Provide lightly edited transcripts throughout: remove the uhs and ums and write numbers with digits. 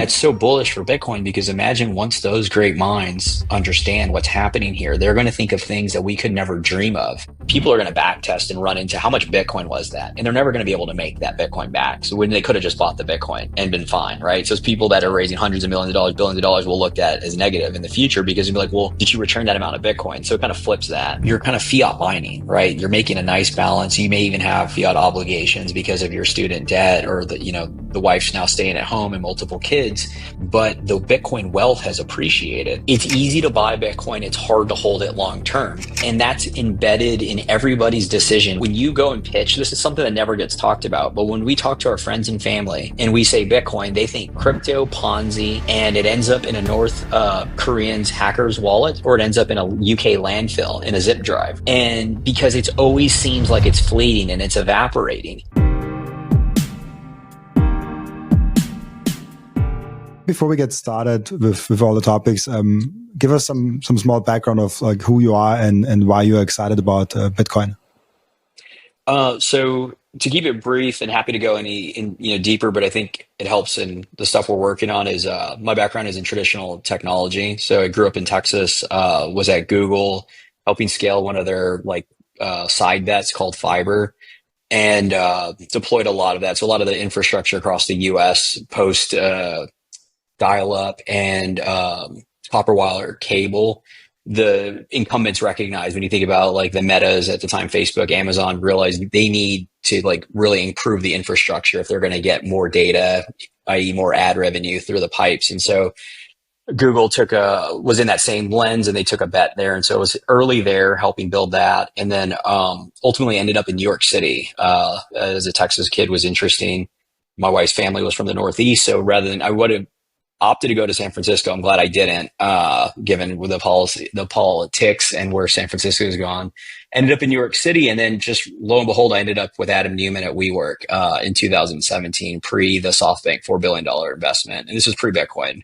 that's so bullish for Bitcoin because imagine once those great minds understand what's happening here, they're going to think of things that we could never dream of. People are going to back test and run into how much Bitcoin was that, and they're never going to be able to make that Bitcoin back. So when they could have just bought the Bitcoin and been fine, right? So it's people that are raising hundreds of millions of dollars, billions of dollars will look at as negative in the future because you'll be like, well, did you return that amount of Bitcoin? So it kind of flips that. You're kind of fiat mining, right? You're making a nice balance. You may even have fiat obligations because of your student debt or the wife's now staying at home and multiple kids, but the Bitcoin wealth has appreciated. It's easy to buy Bitcoin. It's hard to hold it long term. And that's embedded in everybody's decision. When you go and pitch, this is something that never gets talked about, but when we talk to our friends and family and we say Bitcoin, they think crypto, Ponzi, and it ends up in a North Korean's hacker's wallet, or it ends up in a UK landfill in a zip drive. And because it always seems like it's fleeting and it's evaporating. Before we get started with all the topics, give us some small background of like who you are and why you're excited about Bitcoin. So to keep it brief, and happy to go in deeper, but I think it helps in the stuff we're working on is my background is in traditional technology. So I grew up in Texas, was at Google, helping scale one of their side bets called Fiber, and deployed a lot of that. So a lot of the infrastructure across the U.S. post dial-up and copper wire cable. The incumbents recognize when you think about like the Metas at the time, Facebook, Amazon, realized they need to really improve the infrastructure if they're going to get more data, i.e. more ad revenue through the pipes. And so Google was in that same lens, and they took a bet there. And so it was early there helping build that. And then ultimately ended up in New York City as a Texas kid. Was interesting. My wife's family was from the Northeast. So rather than, I would have opted to go to San Francisco. I'm glad I didn't, given the politics and where San Francisco has gone. Ended up in New York City, and then just lo and behold, I ended up with Adam Neumann at WeWork in 2017, pre the SoftBank $4 billion investment. And this was pre-Bitcoin.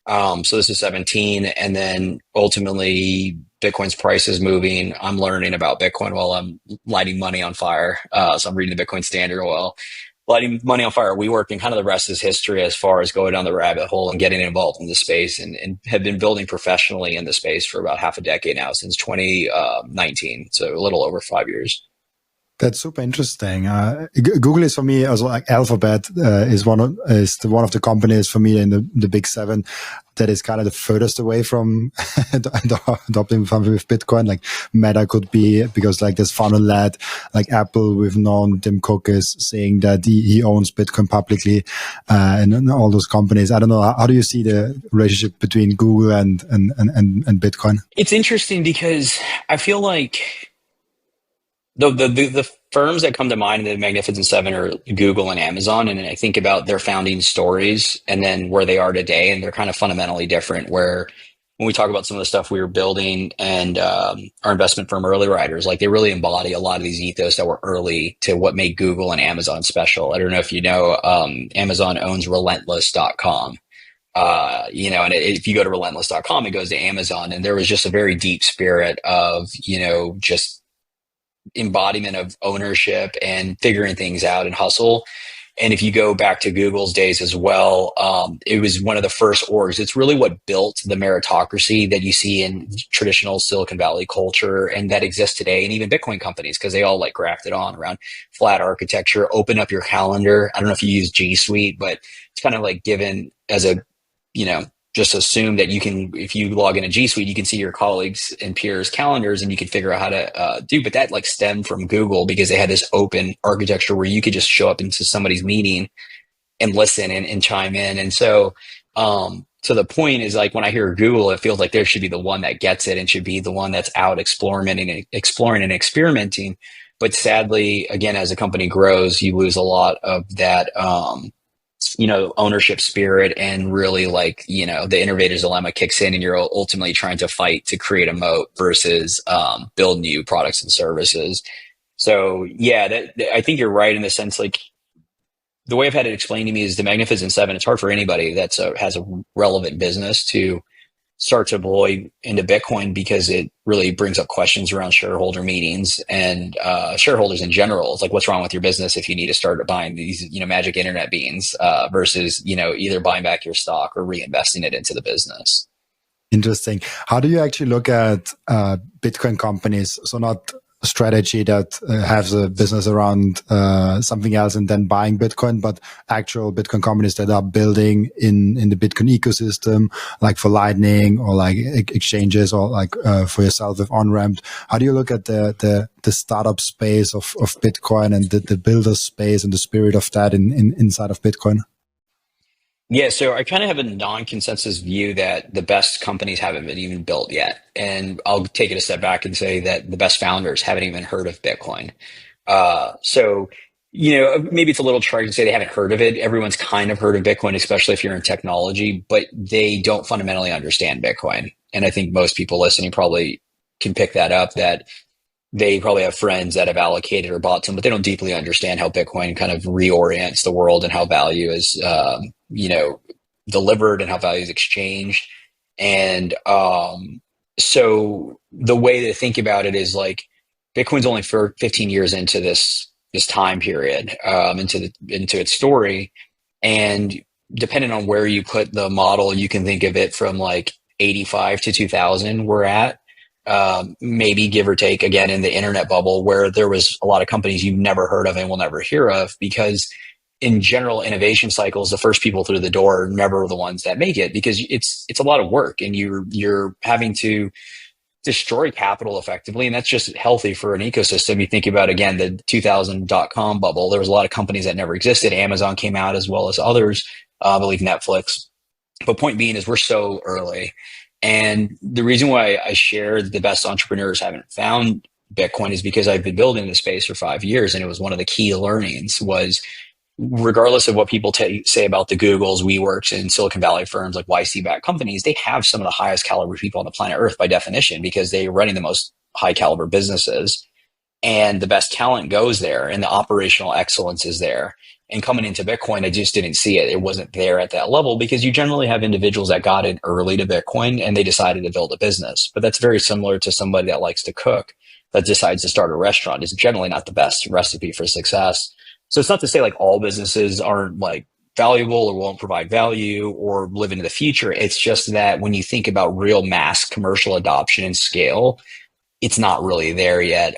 So this is 17. And then ultimately, Bitcoin's price is moving. I'm learning about Bitcoin while I'm lighting money on fire. So I'm reading the Bitcoin Standard while lighting money on fire. We work, and kind of the rest is history as far as going down the rabbit hole and getting involved in the space, and have been building professionally in the space for about half a decade now, since 2019. So a little over 5 years. That's super interesting. Google is for me also like Alphabet is one of the companies for me in the big seven that is kind of the furthest away from adopting something with Bitcoin. Like Meta could be, because like there's funnel led, like Apple, we've known Tim Cook is saying that he owns Bitcoin publicly, and all those companies. I don't know. How do you see the relationship between Google and Bitcoin? It's interesting because I feel like the firms that come to mind in the Magnificent Seven are Google and Amazon. And I think about their founding stories and then where they are today. And they're kind of fundamentally different, where when we talk about some of the stuff we were building and our investment firm Early Riders, like they really embody a lot of these ethos that were early to what made Google and Amazon special. I don't know if you know, Amazon owns Relentless.com. And if you go to Relentless.com, it goes to Amazon. And there was just a very deep spirit of, just embodiment of ownership and figuring things out and hustle. And if you go back to Google's days as well, it was one of the first orgs. It's really what built the meritocracy that you see in traditional Silicon Valley culture and that exists today, and even Bitcoin companies, because they all like grafted on around flat architecture, open up your calendar. I don't know if you use G Suite, but it's kind of like given as a, just assume that you can, if you log in a G Suite, you can see your colleagues and peers' calendars and you can figure out how to do. But that like stemmed from Google because they had this open architecture where you could just show up into somebody's meeting and listen and chime in. And so the point is, like, when I hear Google, it feels like there should be the one that gets it and should be the one that's out exploring and experimenting. But sadly, again, as a company grows, you lose a lot of that, ownership spirit, and really the innovator's dilemma kicks in, and you're ultimately trying to fight to create a moat versus build new products and services. So yeah, I think you're right in the sense, like, the way I've had it explained to me is the Magnificent Seven. It's hard for anybody that's has a relevant business to start to deploy into Bitcoin because it really brings up questions around shareholder meetings and shareholders in general. It's like, what's wrong with your business if you need to start buying these, magic internet beans versus, either buying back your stock or reinvesting it into the business. Interesting. How do you actually look at Bitcoin companies? So not a strategy that has a business around something else and then buying Bitcoin, but actual Bitcoin companies that are building in the Bitcoin ecosystem, like for Lightning or like exchanges or like for yourself with on-ramped. How do you look at the startup space of Bitcoin and the builder space and the spirit of that inside of Bitcoin? Yeah, so I kind of have a non-consensus view that the best companies haven't been even built yet. And I'll take it a step back and say that the best founders haven't even heard of Bitcoin. So, maybe it's a little trite to say they haven't heard of it. Everyone's kind of heard of Bitcoin, especially if you're in technology, but they don't fundamentally understand Bitcoin. And I think most people listening probably can pick that up, that they probably have friends that have allocated or bought some, but they don't deeply understand how Bitcoin kind of reorients the world and how value is, delivered and how value is exchanged. And so the way to think about it is like Bitcoin's only for 15 years into this time period, into its story, and depending on where you put the model, you can think of it from like 85 to 2000. We're at maybe give or take again in the internet bubble where there was a lot of companies you've never heard of and will never hear of, because in general innovation cycles, the first people through the door are never the ones that make it, because it's a lot of work and you're having to destroy capital effectively. And that's just healthy for an ecosystem. You think about, again, the 2000.com bubble, there was a lot of companies that never existed. Amazon came out as well as others, I believe Netflix. But point being is we're so early. And the reason why I share the best entrepreneurs haven't found Bitcoin is because I've been building the space for 5 years. And it was one of the key learnings was, regardless of what people say about the Googles, WeWorks, and Silicon Valley firms like YC-backed companies, they have some of the highest caliber people on the planet Earth by definition, because they're running the most high caliber businesses. And the best talent goes there and the operational excellence is there. And coming into Bitcoin, I just didn't see it. It wasn't there at that level, because you generally have individuals that got in early to Bitcoin and they decided to build a business. But that's very similar to somebody that likes to cook that decides to start a restaurant. It's generally not the best recipe for success. So it's not to say like all businesses aren't like valuable or won't provide value or live into the future. It's just that when you think about real mass commercial adoption and scale, it's not really there yet.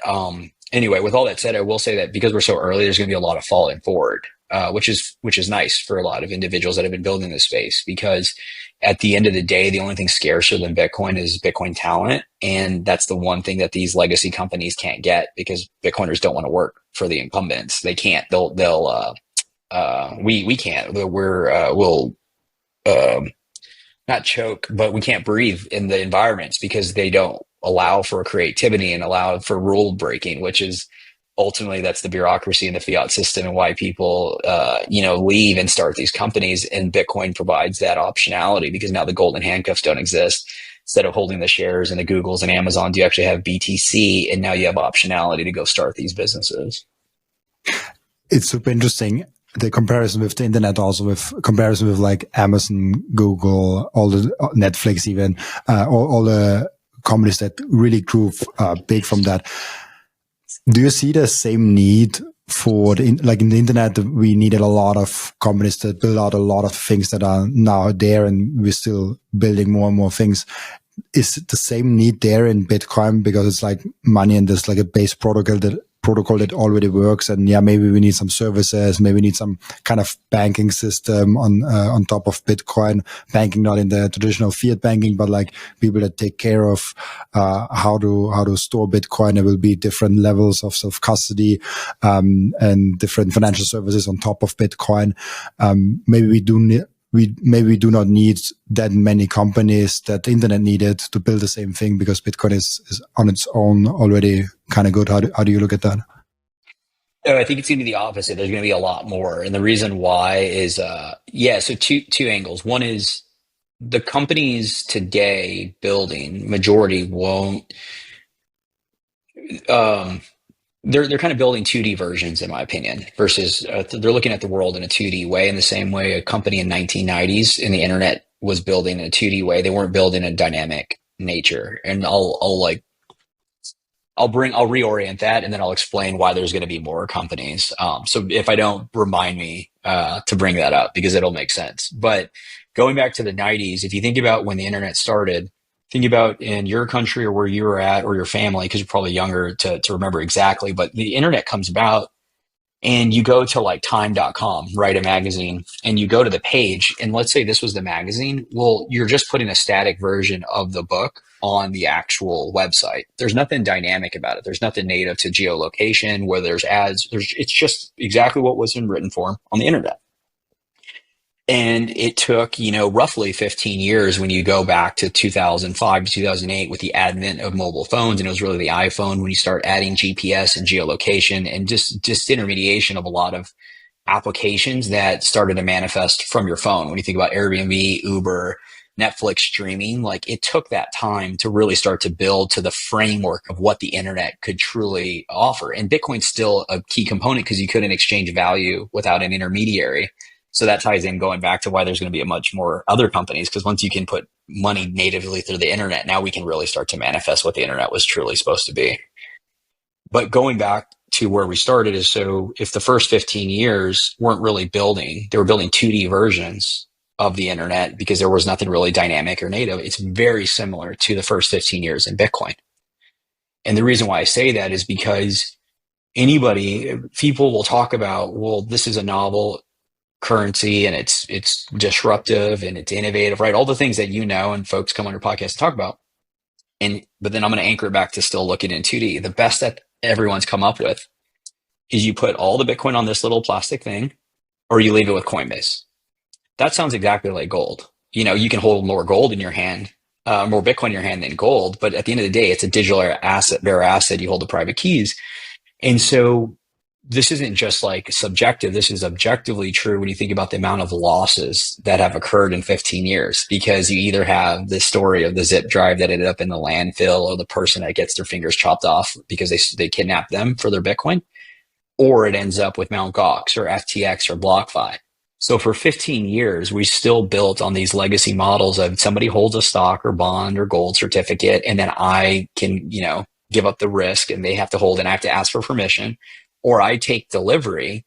Anyway, with all that said, I will say that because we're so early, there's going to be a lot of falling forward, which is nice for a lot of individuals that have been building this space, because at the end of the day, the only thing scarcer than Bitcoin is Bitcoin talent. And that's the one thing that these legacy companies can't get, because Bitcoiners don't want to work for the incumbents. They can't. We can't. We'll not choke, but we can't breathe in the environments because they don't allow for creativity and allow for rule breaking, which is ultimately that's the bureaucracy and the fiat system and why people, leave and start these companies. And Bitcoin provides that optionality, because now the golden handcuffs don't exist. Instead of holding the shares in the Googles and Amazons, you actually have BTC, and now you have optionality to go start these businesses. It's super interesting. The comparison with the internet, also with comparison with like Amazon, Google, all the Netflix, even all the companies that really grew big from that. Do you see the same need for like in the internet? We needed a lot of companies that build out a lot of things that are now there, and we're still building more and more things. Is it the same need there in Bitcoin, because it's like money and there's like a base protocol that already works, and maybe we need some services, maybe we need some kind of banking system on top of Bitcoin, banking not in the traditional fiat banking, but like people that take care of how to store Bitcoin. There will be different levels of self-custody and different financial services on top of Bitcoin. Maybe we do not need that many companies that the internet needed to build the same thing, because Bitcoin is on its own already kind of good. How do you look at that? No, I think it's going to be the opposite. There's going to be a lot more. And the reason why is, so two angles. One is the companies today building, majority won't, they're kind of building 2D versions, in my opinion, versus they're looking at the world in a 2D way, in the same way a company in 1990s in the internet was building in a 2D way. They weren't building a dynamic nature. And I'll reorient that, and then I'll explain why there's going to be more companies. So if I don't, remind me to bring that up because it'll make sense. But going back to the 90s, if you think about when the internet started, think about in your country or where you were at or your family, because you're probably younger to remember exactly, but the internet comes about and you go to like time.com, write a magazine, and you go to the page, and let's say this was the magazine. Well, you're just putting a static version of the book on the actual website. There's nothing dynamic about it. There's nothing native to geolocation where there's ads. It's just exactly what was in written form on the internet. And it took, roughly 15 years when you go back to 2005 to 2008 with the advent of mobile phones. And it was really the iPhone when you start adding GPS and geolocation and just intermediation of a lot of applications that started to manifest from your phone. When you think about Airbnb, Uber, Netflix streaming, like it took that time to really start to build to the framework of what the internet could truly offer. And Bitcoin's still a key component because you couldn't exchange value without an intermediary. So that ties in going back to why there's going to be a much more other companies, because once you can put money natively through the internet, now we can really start to manifest what the internet was truly supposed to be. But going back to where we started is, so if the first 15 years weren't really building, they were building 2D versions of the internet because there was nothing really dynamic or native. It's very similar to the first 15 years in Bitcoin. And the reason why I say that is because people will talk about, well, this is a novel currency and it's disruptive and it's innovative, right? All the things that and folks come on your podcast to talk about. But then I'm going to anchor it back to still looking in 2D. The best that everyone's come up with is you put all the Bitcoin on this little plastic thing, or you leave it with Coinbase. That sounds exactly like gold. You can hold more gold in your hand, more Bitcoin in your hand than gold. But at the end of the day, it's a digital asset, bare asset. You hold the private keys. And so this isn't just like subjective. This is objectively true when you think about the amount of losses that have occurred in 15 years, because you either have the story of the zip drive that ended up in the landfill, or the person that gets their fingers chopped off because they kidnapped them for their Bitcoin, or it ends up with Mt. Gox or FTX or BlockFi. So for 15 years, we still built on these legacy models of somebody holds a stock or bond or gold certificate, and then I can, give up the risk and they have to hold and I have to ask for permission. Or I take delivery,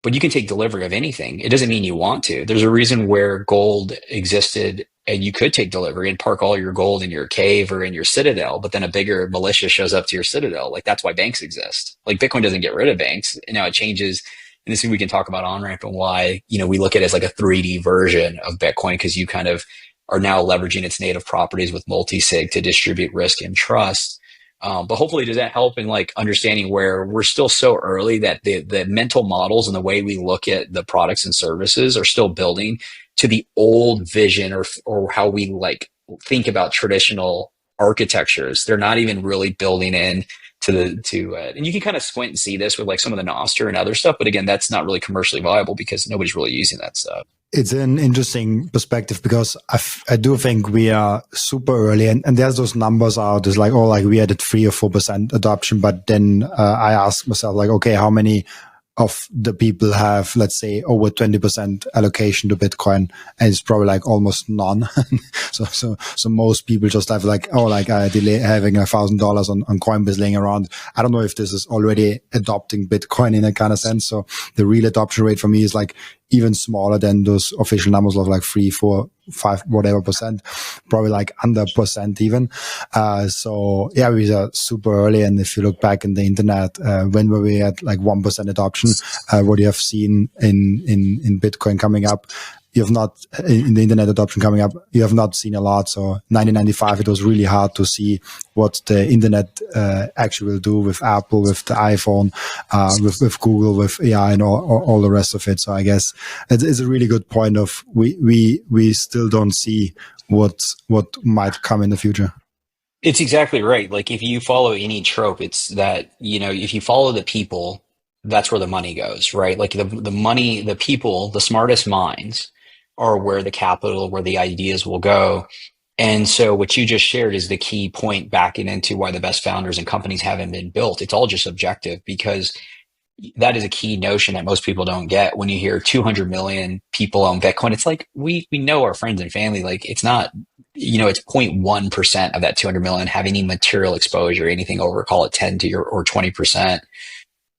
but you can take delivery of anything. It doesn't mean you want to. There's a reason where gold existed and you could take delivery and park all your gold in your cave or in your citadel, but then a bigger militia shows up to your citadel. Like that's why banks exist. Like Bitcoin doesn't get rid of banks. Now it changes. And this thing we can talk about on-ramp and why, we look at it as like a 3D version of Bitcoin, because you kind of are now leveraging its native properties with multi-sig to distribute risk and trust. But hopefully does that help in like understanding where we're still so early that the mental models and the way we look at the products and services are still building to the old vision or how we like think about traditional architectures. They're not even really building in and you can kind of squint and see this with like some of the Nostr and other stuff. But again, that's not really commercially viable because nobody's really using that stuff. It's an interesting perspective because I do think we are super early, and there's those numbers out. It's like, we had a 3 or 4% adoption. But then I ask myself, like, okay, how many of the people have, let's say, over 20% allocation to Bitcoin? And it's probably like almost none. so most people just have like, delay having $1,000 on Coinbase laying around. I don't know if this is already adopting Bitcoin in a kind of sense. So the real adoption rate for me is like even smaller than those official numbers of like 3, 4, 5, whatever percent, probably like under percent even. So yeah, we are super early. And if you look back in the internet, when were we at like 1% adoption, what you have seen in Bitcoin coming up, you have not in the internet adoption coming up, you have not seen a lot. So 1995, it was really hard to see what the internet actually will do with Apple, with the iPhone, with Google, with AI and all the rest of it. So I guess it's a really good point of we still don't see what might come in the future. It's exactly right. Like if you follow any trope, it's that, if you follow the people, that's where the money goes, right? Like the money, the people, the smartest minds are where the capital, where the ideas will go. And so what you just shared is the key point backing into why the best founders and companies haven't been built. It's all just objective because that is a key notion that most people don't get. When you hear 200 million people own Bitcoin, it's like we know our friends and family. Like it's not, it's 0.1% of that 200 million have any material exposure, anything over, call it 10 to your or 20%.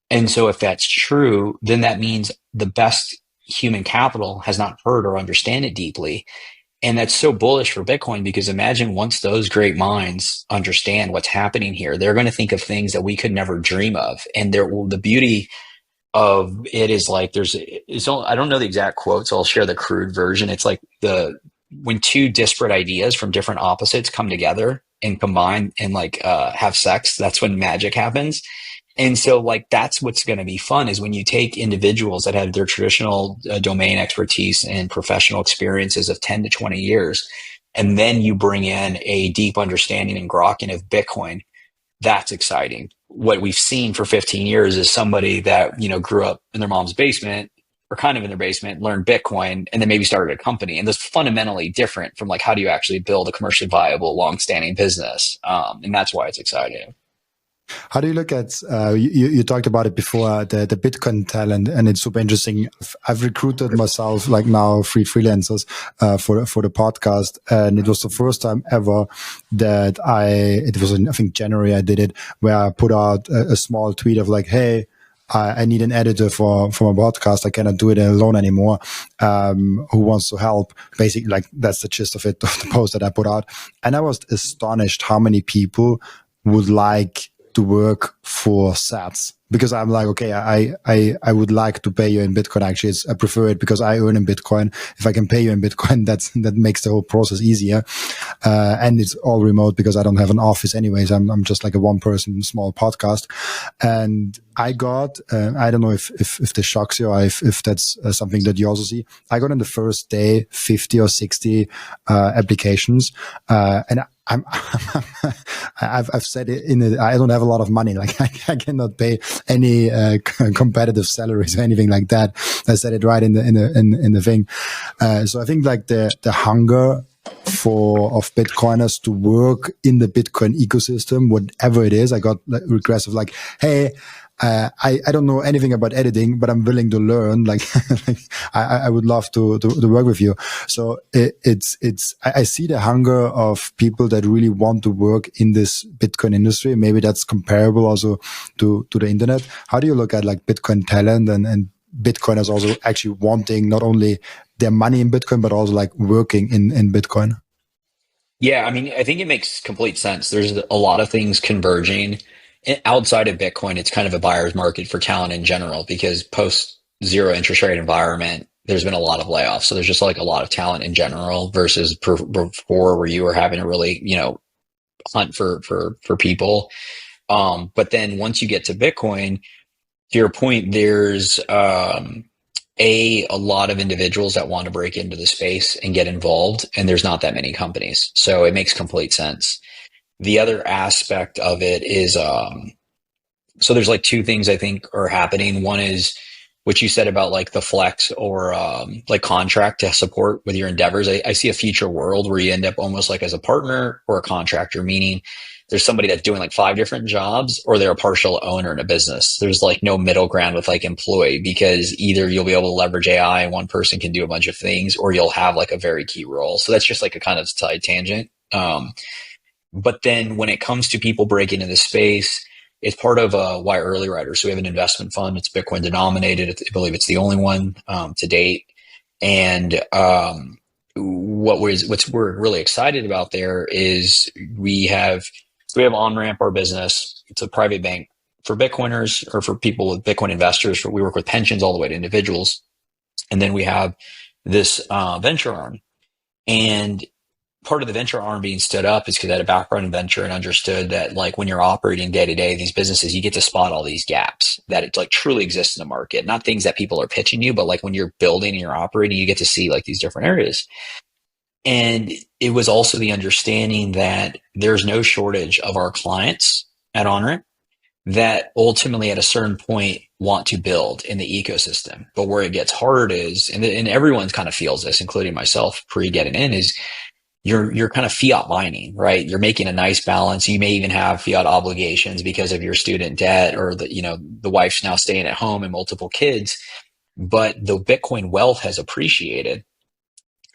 And so if that's true, then that means the best human capital has not heard or understand it deeply. And that's so bullish for Bitcoin because imagine once those great minds understand what's happening here, they're going to think of things that we could never dream of. And the beauty of it is like I don't know the exact quote, so I'll share the crude version. It's like when two disparate ideas from different opposites come together and combine and like have sex, that's when magic happens. And so like that's what's going to be fun is when you take individuals that have their traditional domain expertise and professional experiences of 10 to 20 years, and then you bring in a deep understanding and grokking of Bitcoin. That's exciting. What we've seen for 15 years is somebody that, grew up in their mom's basement or kind of in their basement, learned Bitcoin, and then maybe started a company. And that's fundamentally different from like, how do you actually build a commercially viable, long-standing business? And that's why it's exciting. How do you look at, you talked about it before, the Bitcoin talent, and it's super interesting. I've recruited myself, like now 3 freelancers, for the podcast. And it was the first time ever that it was in, I think, January I did it, where I put out a small tweet of like, hey, I need an editor for my podcast. I cannot do it alone anymore. Who wants to help? Basically, like that's the gist of it, of the post that I put out. And I was astonished how many people would like to work for Sats, because I'm like, okay, I would like to pay you in Bitcoin. Actually, I prefer it because I earn in Bitcoin. If I can pay you in Bitcoin, that makes the whole process easier. And it's all remote because I don't have an office anyways. I'm just like a 1-person small podcast. And I got, I don't know if this shocks you or if that's something that you also see. I got in the first day 50 or 60 applications, and I've said it I don't have a lot of money. Like I cannot pay any competitive salaries or anything like that. I said it right in the thing. So I think like the hunger of Bitcoiners to work in the Bitcoin ecosystem, whatever it is. I got requests of like, hey, I don't know anything about editing, but I'm willing to learn. Like, I would love to work with you. So I see the hunger of people that really want to work in this Bitcoin industry. Maybe that's comparable also to the internet. How do you look at like Bitcoin talent and Bitcoiners also actually wanting not only their money in Bitcoin, but also like working in Bitcoin? Yeah, I mean, I think it makes complete sense. There's a lot of things converging. Outside of Bitcoin, it's kind of a buyer's market for talent in general because post zero interest rate environment, there's been a lot of layoffs. So there's just like a lot of talent in general versus before where you were having to really, hunt for people. But then once you get to Bitcoin, to your point, there's a lot of individuals that want to break into the space and get involved, and there's not that many companies. So it makes complete sense. The other aspect of it is, so there's like 2 things I think are happening. One is what you said about like the flex or like contract to support with your endeavors. I see a future world where you end up almost like as a partner or a contractor, meaning there's somebody that's doing like 5 different jobs or they're a partial owner in a business. There's like no middle ground with like employee because either you'll be able to leverage AI and one person can do a bunch of things or you'll have like a very key role. So that's just like a kind of side tangent. But then when it comes to people breaking into the space, it's part of Why Early Riders. So we have an investment fund. It's Bitcoin denominated. I believe it's the only one to date. And what we're really excited about there is we have OnRamp, our business. It's a private bank for Bitcoiners or for people with Bitcoin investors. We work with pensions all the way to individuals. And then we have this venture arm. And part of the venture arm being stood up is because I had a background in venture and understood that like when you're operating day to day, these businesses, you get to spot all these gaps that it like truly exists in the market, not things that people are pitching you, but like when you're building and you're operating, you get to see like these different areas. And it was also the understanding that there's no shortage of our clients at OnRamp that ultimately at a certain point want to build in the ecosystem. But where it gets hard is, and everyone kind of feels this, including myself pre getting in, is you're kind of fiat mining, right? You're making a nice balance. You may even have fiat obligations because of your student debt or the wife's now staying at home and multiple kids, but the Bitcoin wealth has appreciated.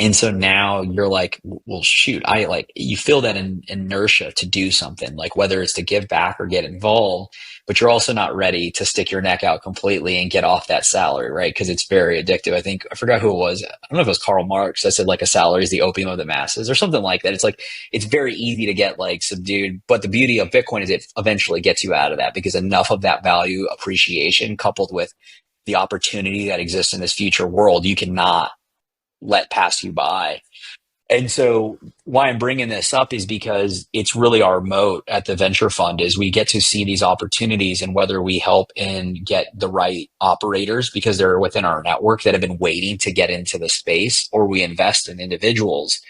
And so now you're like, well, shoot, I like, you feel that inertia to do something, like whether it's to give back or get involved, but you're also not ready to stick your neck out completely and get off that salary, right? Because it's very addictive. I think, I forgot who it was. I don't know if it was Karl Marx that said like a salary is the opium of the masses or something like that. It's like, it's very easy to get like subdued, but the beauty of Bitcoin is it eventually gets you out of that because enough of that value appreciation coupled with the opportunity that exists in this future world, you cannot let pass you by. And so why I'm bringing this up is because it's really our moat at the venture fund is we get to see these opportunities and whether we help and get the right operators because they're within our network that have been waiting to get into the space, or we invest in individuals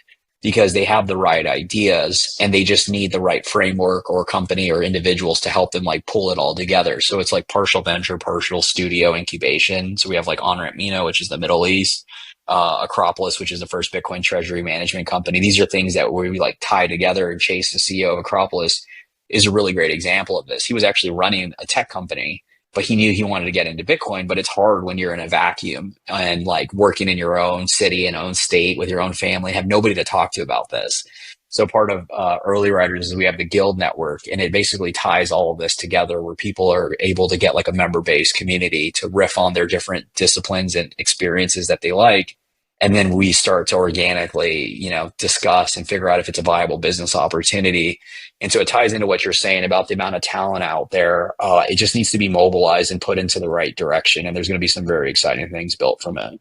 because they have the right ideas and they just need the right framework or company or individuals to help them like pull it all together. So it's like partial venture, partial studio incubation. So we have like On-Ramp Mino, which is the Middle East, Acropolis, which is the first Bitcoin treasury management company. These are things that we like tie together. And Chase, the CEO of Acropolis, is a really great example of this. He was actually running a tech company, but he knew he wanted to get into Bitcoin. But it's hard when you're in a vacuum and like working in your own city and own state with your own family, have nobody to talk to about this. So part of Early Riders is we have the Guild Network, and it basically ties all of this together where people are able to get like a member-based community to riff on their different disciplines and experiences that they like. And then we start to organically, discuss and figure out if it's a viable business opportunity. And so it ties into what you're saying about the amount of talent out there. It just needs to be mobilized and put into the right direction. And there's going to be some very exciting things built from it.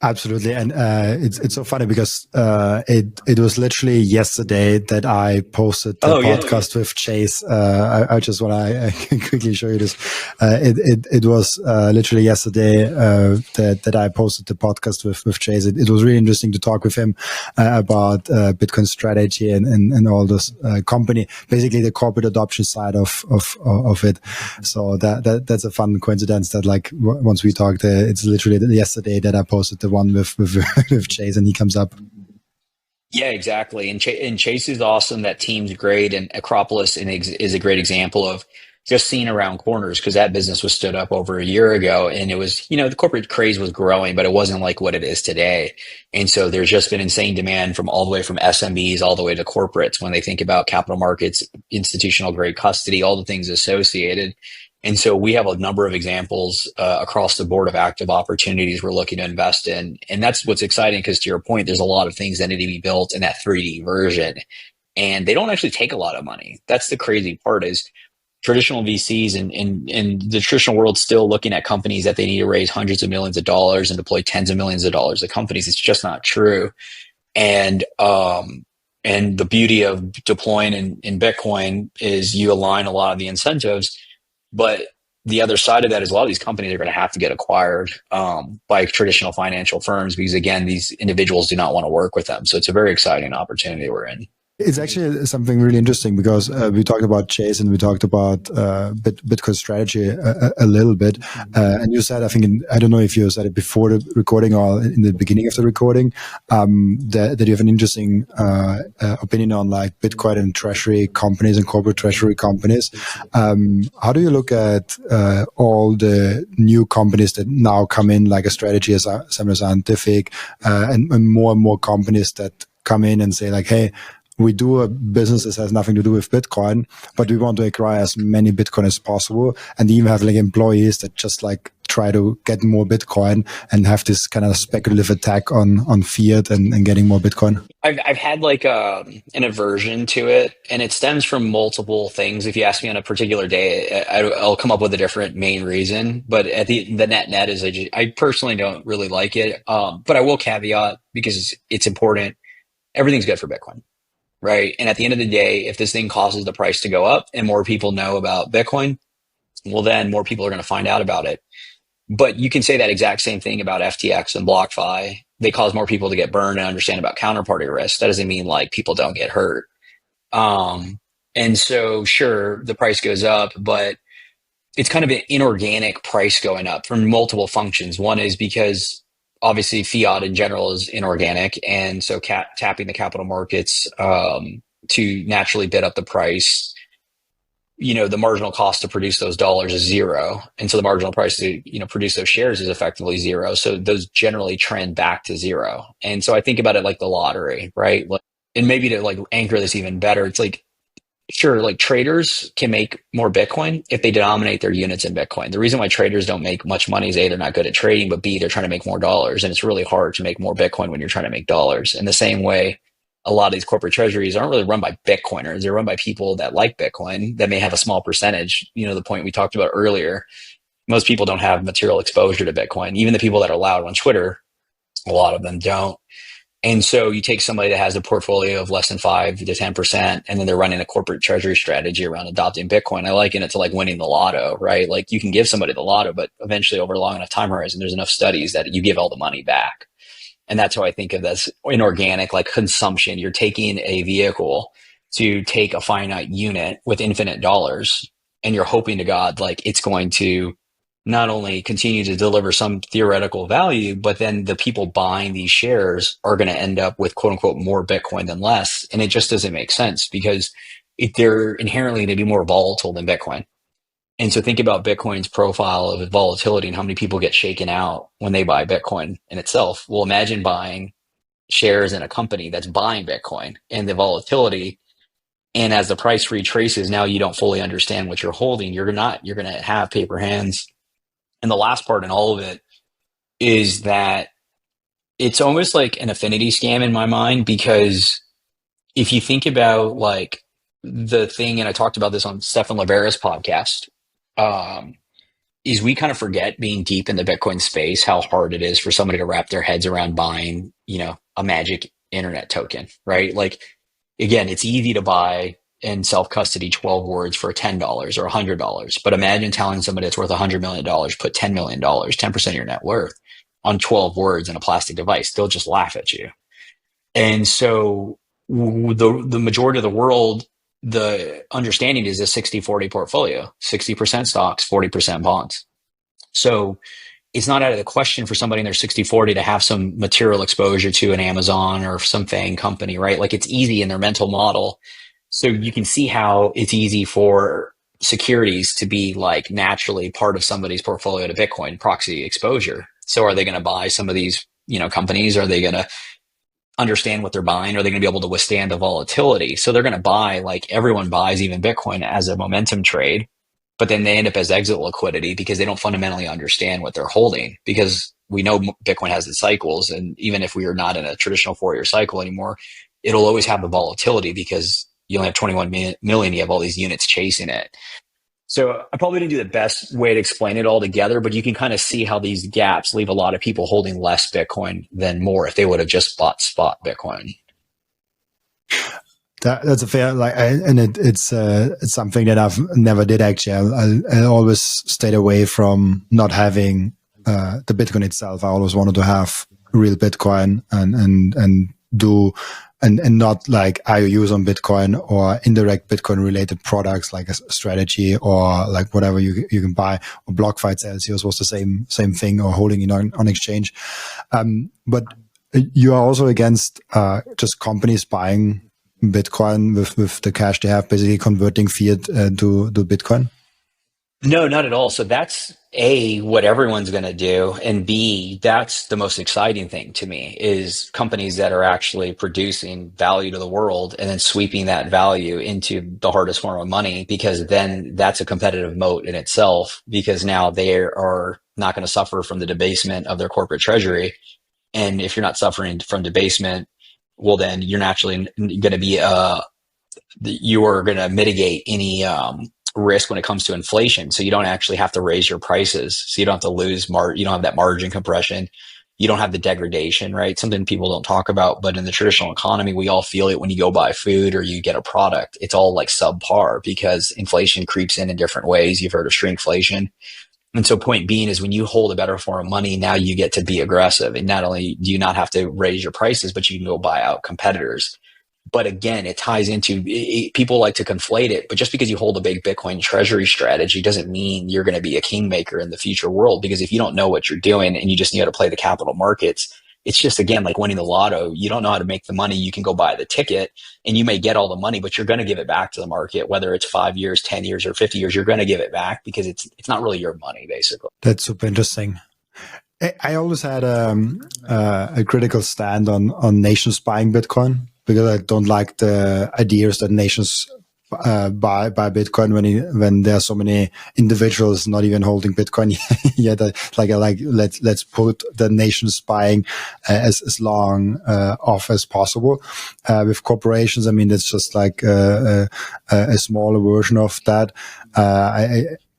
Absolutely, and it's so funny because it was literally yesterday that I posted the podcast with Chase. I just want to quickly show you this. It was literally yesterday that I posted the podcast with Chase. It was really interesting to talk with him about Bitcoin strategy and all this company, basically the corporate adoption side of it. So that's a fun coincidence that like once we talked, it's literally yesterday that I posted the one with Chase, and he comes up. Yeah, exactly. And Chase is awesome. That team's great, and Acropolis is a great example of just seeing around corners because that business was stood up over a year ago, and it was the corporate craze was growing, but it wasn't like what it is today. And so there's just been insane demand from all the way from SMBs all the way to corporates when they think about capital markets, institutional grade custody, all the things associated. And so we have a number of examples across the board of active opportunities we're looking to invest in. And that's what's exciting because to your point, there's a lot of things that need to be built in that 3D version. And they don't actually take a lot of money. That's the crazy part is traditional VCs and the traditional world still looking at companies that they need to raise hundreds of millions of dollars and deploy tens of millions of dollars of companies. It's just not true. And the beauty of deploying in Bitcoin is you align a lot of the incentives. But the other side of that is a lot of these companies are going to have to get acquired by traditional financial firms because, again, these individuals do not want to work with them. So it's a very exciting opportunity we're in. It's actually something really interesting because we talked about Chase and we talked about Bitcoin strategy a little bit. And you said, I think, I don't know if you said it before the recording or in the beginning of the recording, that you have an interesting opinion on like Bitcoin and treasury companies and corporate treasury companies. How do you look at all the new companies that now come in, like a strategy as Semler Scientific, and more companies that come in and say like, hey, we do a business that has nothing to do with Bitcoin, but we want to acquire as many Bitcoin as possible. And even have like employees that just like try to get more Bitcoin and have this kind of speculative attack on fiat and getting more Bitcoin. I've had like an aversion to it, and it stems from multiple things. If you ask me on a particular day, I'll come up with a different main reason. But at the net is I personally don't really like it. But I will caveat because it's important. Everything's good for Bitcoin. Right. And at the end of the day, if this thing causes the price to go up and more people know about Bitcoin, well, then more people are going to find out about it. But you can say that exact same thing about FTX and BlockFi. They cause more people to get burned and understand about counterparty risk. That doesn't mean like people don't get hurt. And so sure, the price goes up, but it's kind of an inorganic price going up from multiple functions. One is because obviously fiat in general is inorganic, and so tapping the capital markets to naturally bid up the price, the marginal cost to produce those dollars is zero. And so the marginal price to, produce those shares is effectively zero. So those generally trend back to zero. And so I think about it like the lottery, right? Like, and maybe to like anchor this even better, it's like, sure, like traders can make more Bitcoin if they denominate their units in Bitcoin. The reason why traders don't make much money is A, they're not good at trading, but B, they're trying to make more dollars. And it's really hard to make more Bitcoin when you're trying to make dollars. In the same way, a lot of these corporate treasuries aren't really run by Bitcoiners. They're run by people that like Bitcoin that may have a small percentage. The point we talked about earlier, most people don't have material exposure to Bitcoin. Even the people that are loud on Twitter, a lot of them don't. And so you take somebody that has a portfolio of less than 5 to 10%, and then they're running a corporate treasury strategy around adopting Bitcoin. I liken it to like winning the lotto, right? Like you can give somebody the lotto, but eventually over a long enough time horizon, there's enough studies that you give all the money back. And that's how I think of this inorganic, like consumption. You're taking a vehicle to take a finite unit with infinite dollars, and you're hoping to God, like it's going to not only continue to deliver some theoretical value, but then the people buying these shares are going to end up with quote unquote more Bitcoin than less. And it just doesn't make sense because they're inherently going to be more volatile than Bitcoin. And so think about Bitcoin's profile of volatility and how many people get shaken out when they buy Bitcoin in itself. Well, imagine buying shares in a company that's buying Bitcoin and the volatility. And as the price retraces, now you don't fully understand what you're holding. You're going to have paper hands. And the last part in all of it is that it's almost like an affinity scam in my mind, because if you think about like the thing, and I talked about this on Stephan Livera's podcast, is we kind of forget, being deep in the Bitcoin space, how hard it is for somebody to wrap their heads around buying, a magic internet token, right? Like, again, it's easy to buy and self-custody 12 words for $10 or $100. But imagine telling somebody it's worth $100 million, put $10 million, 10% of your net worth on 12 words in a plastic device. They'll just laugh at you. And so the majority of the world, the understanding is a 60-40 portfolio, 60% stocks, 40% bonds. So it's not out of the question for somebody in their 60-40 to have some material exposure to an Amazon or some FANG company, right? Like it's easy in their mental model. So you can see how it's easy for securities to be like naturally part of somebody's portfolio to Bitcoin, proxy exposure. So are they going to buy some of these, companies? Are they going to understand what they're buying? Are they going to be able to withstand the volatility? So they're going to buy, like everyone buys even Bitcoin as a momentum trade, but then they end up as exit liquidity because they don't fundamentally understand what they're holding, because we know Bitcoin has its cycles. And even if we are not in a traditional 4-year cycle anymore, it'll always have the volatility because you only have 21 million, you have all these units chasing it. So I probably didn't do the best way to explain it all together, but you can kind of see how these gaps leave a lot of people holding less Bitcoin than more if they would have just bought spot Bitcoin. That's a fair, it's something that I've never did actually. I always stayed away from not having the Bitcoin itself. I always wanted to have real Bitcoin and not like IOUs on Bitcoin or indirect Bitcoin related products like a strategy or like whatever you can buy, or BlockFi Celsius was the same thing, or holding it on exchange. But you are also against just companies buying Bitcoin with the cash they have, basically converting fiat to Bitcoin? No, not at all. So that's A, what everyone's going to do. And B, that's the most exciting thing to me, is companies that are actually producing value to the world and then sweeping that value into the hardest form of money, because then that's a competitive moat in itself, because now they are not going to suffer from the debasement of their corporate treasury. And if you're not suffering from debasement, well, then you're naturally going to be, you are going to mitigate any, risk when it comes to inflation. So you don't actually have to raise your prices. So you don't have to lose you don't have that margin compression. You don't have the degradation, right? Something people don't talk about, but in the traditional economy, we all feel it when you go buy food or you get a product. It's all like subpar because inflation creeps in different ways. You've heard of shrinkflation. And so point being is, when you hold a better form of money, now you get to be aggressive. And not only do you not have to raise your prices, but you can go buy out competitors. But again, it ties into people like to conflate it. But just because you hold a big Bitcoin treasury strategy doesn't mean you're going to be a kingmaker in the future world. Because if you don't know what you're doing and you just know how to play the capital markets, it's just, again, like winning the lotto. You don't know how to make the money. You can go buy the ticket and you may get all the money, but you're going to give it back to the market, whether it's 5 years, 10 years, or 50 years, you're going to give it back because it's not really your money, basically. That's super interesting. I always had a critical stand on nations buying Bitcoin because I don't like the ideas that nations buy Bitcoin when there are so many individuals not even holding Bitcoin yet. Let's put the nations buying as long off as possible. With corporations, I mean, it's just like a smaller version of that.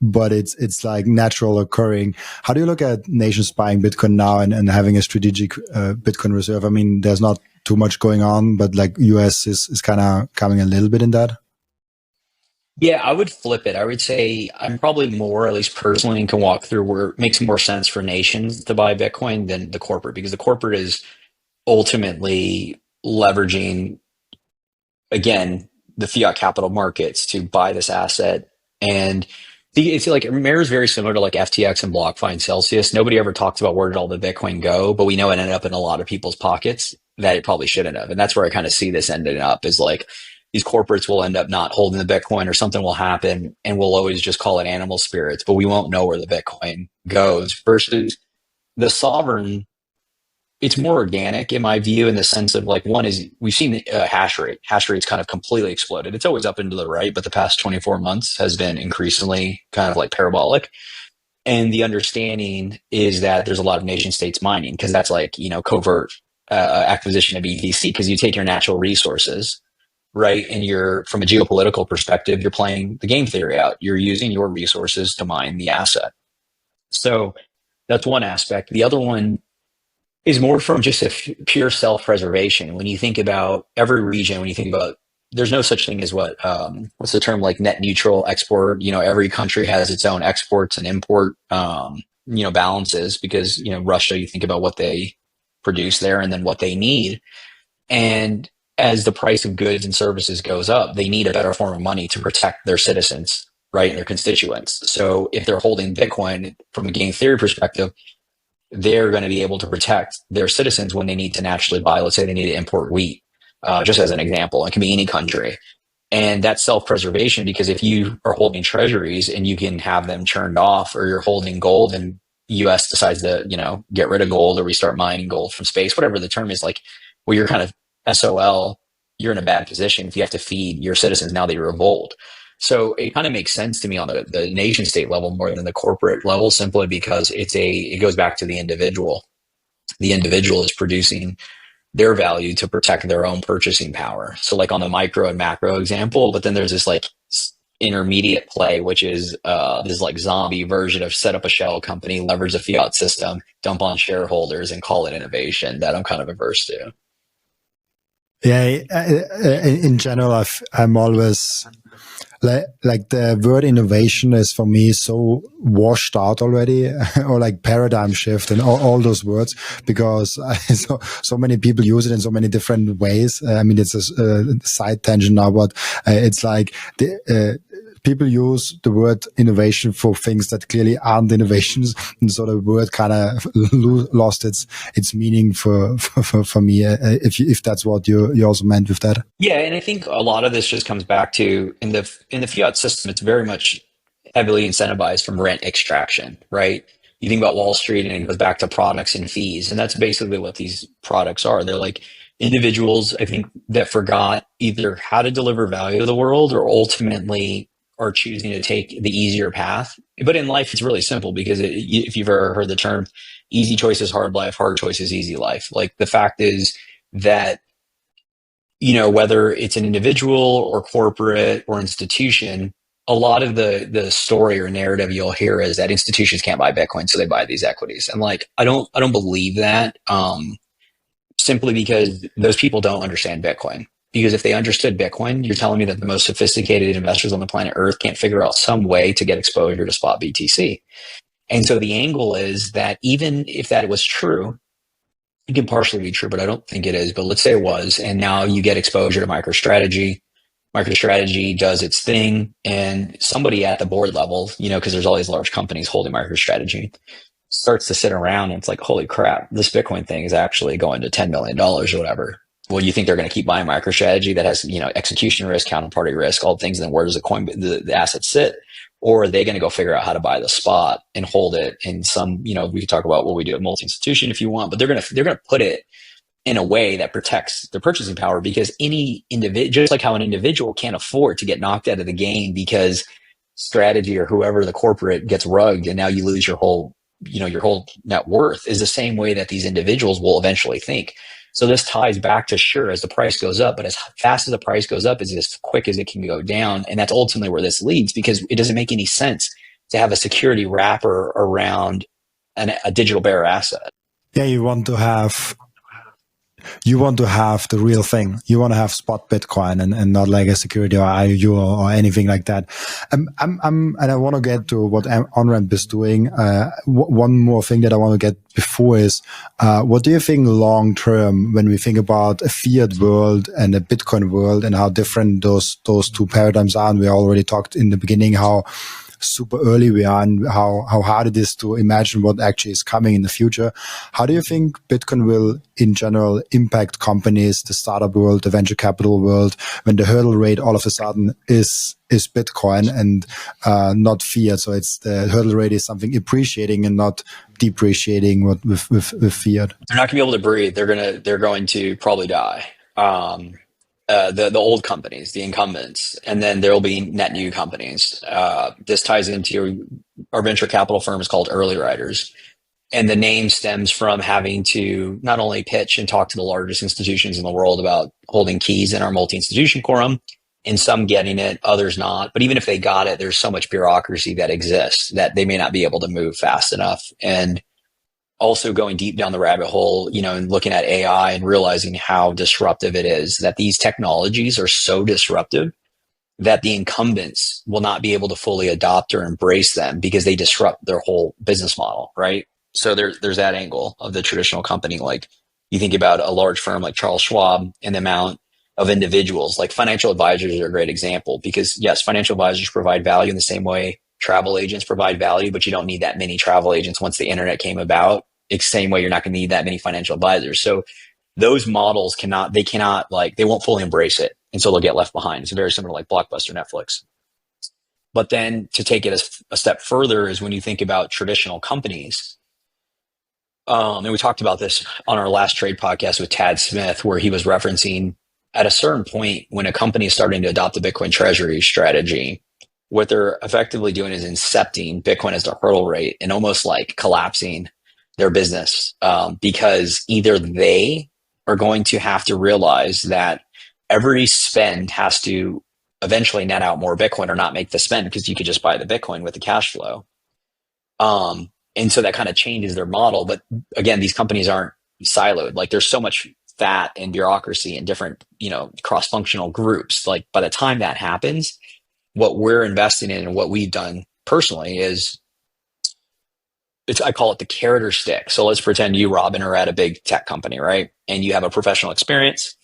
But it's like natural occurring. How do you look at nations buying Bitcoin now and having a strategic Bitcoin reserve? I mean, there's not too much going on, but like US is kind of coming a little bit in that. Yeah, I would flip it. I would say I'm probably more, at least personally, and can walk through where it makes more sense for nations to buy Bitcoin than the corporate, because the corporate is ultimately leveraging, again, the fiat capital markets to buy this asset. And it's like mirrors very similar to like FTX and BlockFi and Celsius. Nobody ever talked about where did all the Bitcoin go, but we know it ended up in a lot of people's pockets that it probably shouldn't have. And that's where I kind of see this ending up is like these corporates will end up not holding the Bitcoin or something will happen and we'll always just call it animal spirits, but we won't know where the Bitcoin goes versus the sovereign. It's more organic in my view in the sense of like one is we've seen the hash rate's kind of completely exploded. It's always up and to the right, but the past 24 months has been increasingly kind of like parabolic. And the understanding is that there's a lot of nation states mining because that's like, covert acquisition of ETC because you take your natural resources, right? And you're from a geopolitical perspective, you're playing the game theory out. You're using your resources to mine the asset. So that's one aspect. The other one is more from just a pure self-preservation. When you think about every region, when you think about, there's no such thing as what's the term, like net neutral export. Every country has its own exports and import, balances because, Russia, you think about what they produce there and then what they need. And as the price of goods and services goes up, they need a better form of money to protect their citizens, right? And their constituents. So if they're holding Bitcoin from a game theory perspective, they're going to be able to protect their citizens when they need to naturally buy. Let's say they need to import wheat, just as an example. It can be any country. And that's self-preservation because if you are holding treasuries and you can have them turned off or you're holding gold and US decides to, get rid of gold or we start mining gold from space, whatever the term is, like, well, you're kind of SOL, you're in a bad position if you have to feed your citizens now that you're revolt. So it kind of makes sense to me on the nation state level more than the corporate level, simply because it goes back to the individual. The individual is producing their value to protect their own purchasing power. So like on the micro and macro example, but then there's this like intermediate play, which is this like zombie version of set up a shell company, leverage a fiat system, dump on shareholders and call it innovation that I'm kind of averse to. Yeah, in general, I'm always like the word innovation is for me so washed out already, or like paradigm shift and all those words because so many people use it in so many different ways. I mean, it's a side tangent now, but it's like people use the word innovation for things that clearly aren't innovations, and so the word kind of lost its meaning for me. If that's what you also meant with that. Yeah, and I think a lot of this just comes back to in the fiat system, it's very much heavily incentivized from rent extraction, right? You think about Wall Street and it goes back to products and fees, and that's basically what these products are. They're like individuals, I think, that forgot either how to deliver value to the world or ultimately are choosing to take the easier path. But in life, it's really simple because if you've ever heard the term easy choice is hard life, hard choice is easy life. Like the fact is that, whether it's an individual or corporate or institution, a lot of the story or narrative you'll hear is that institutions can't buy Bitcoin, so they buy these equities. And like, I don't believe that, simply because those people don't understand Bitcoin. Because if they understood Bitcoin, you're telling me that the most sophisticated investors on the planet Earth can't figure out some way to get exposure to spot BTC. And so the angle is that even if that was true, it can partially be true, but I don't think it is. But let's say it was, and now you get exposure to MicroStrategy. MicroStrategy does its thing, and somebody at the board level, because there's all these large companies holding MicroStrategy, starts to sit around and it's like, holy crap, this Bitcoin thing is actually going to $10 million or whatever. Well, you think they're going to keep buying MicroStrategy that has, execution risk, counterparty risk, all the things, and then where does the asset sit? Or are they going to go figure out how to buy the spot and hold it in some, we could talk about what we do at multi-institution if you want, but they're going to put it in a way that protects their purchasing power, because any individual, just like how an individual can't afford to get knocked out of the game because strategy or whoever the corporate gets rugged and now you lose your whole net worth, is the same way that these individuals will eventually think. So this ties back to, sure, as the price goes up, but as fast as the price goes up is as quick as it can go down. And that's ultimately where this leads, because it doesn't make any sense to have a security wrapper around a digital bearer asset. Yeah, you want to have the real thing. You want to have spot Bitcoin and not like a security or IOU or anything like that. And I want to get to what OnRamp is doing. One more thing that I want to get before is, what do you think long term when we think about a fiat world and a Bitcoin world and how different those two paradigms are? And we already talked in the beginning how super early we are and how hard it is to imagine what actually is coming in the future. How do you think Bitcoin will in general impact companies, the startup world, the venture capital world, when the hurdle rate all of a sudden is Bitcoin and not fiat? So it's the hurdle rate is something appreciating and not depreciating with fiat. They're not gonna be able to breathe. They're going to probably die. The old companies, the incumbents, and then there will be net new companies. This ties into our venture capital firm is called Early Riders, and the name stems from having to not only pitch and talk to the largest institutions in the world about holding keys in our multi-institution quorum, and some getting it, others not. But even if they got it, there's so much bureaucracy that exists that they may not be able to move fast enough. And also going deep down the rabbit hole, and looking at AI and realizing how disruptive it is, that these technologies are so disruptive that the incumbents will not be able to fully adopt or embrace them because they disrupt their whole business model, right? So there's that angle of the traditional company. Like you think about a large firm like Charles Schwab and the amount of individuals, like financial advisors are a great example, because yes, financial advisors provide value in the same way travel agents provide value, but you don't need that many travel agents once the internet came about. It's the same way you're not going to need that many financial advisors. So those models they won't fully embrace it. And so they'll get left behind. It's very similar to like Blockbuster, Netflix. But then to take it a step further is when you think about traditional companies. And we talked about this on our last trade podcast with Tad Smith, where he was referencing at a certain point when a company is starting to adopt the Bitcoin treasury strategy, what they're effectively doing is incepting Bitcoin as the hurdle rate and almost like collapsing their business, because either they are going to have to realize that every spend has to eventually net out more Bitcoin or not make the spend, because you could just buy the Bitcoin with the cash flow. And so that kind of changes their model. But again, these companies aren't siloed. Like there's so much fat and bureaucracy and different, cross-functional groups. Like by the time that happens, what we're investing in and what we've done personally is I call it the carrot or stick. So let's pretend you, Robin, are at a big tech company, right? And you have a professional experience,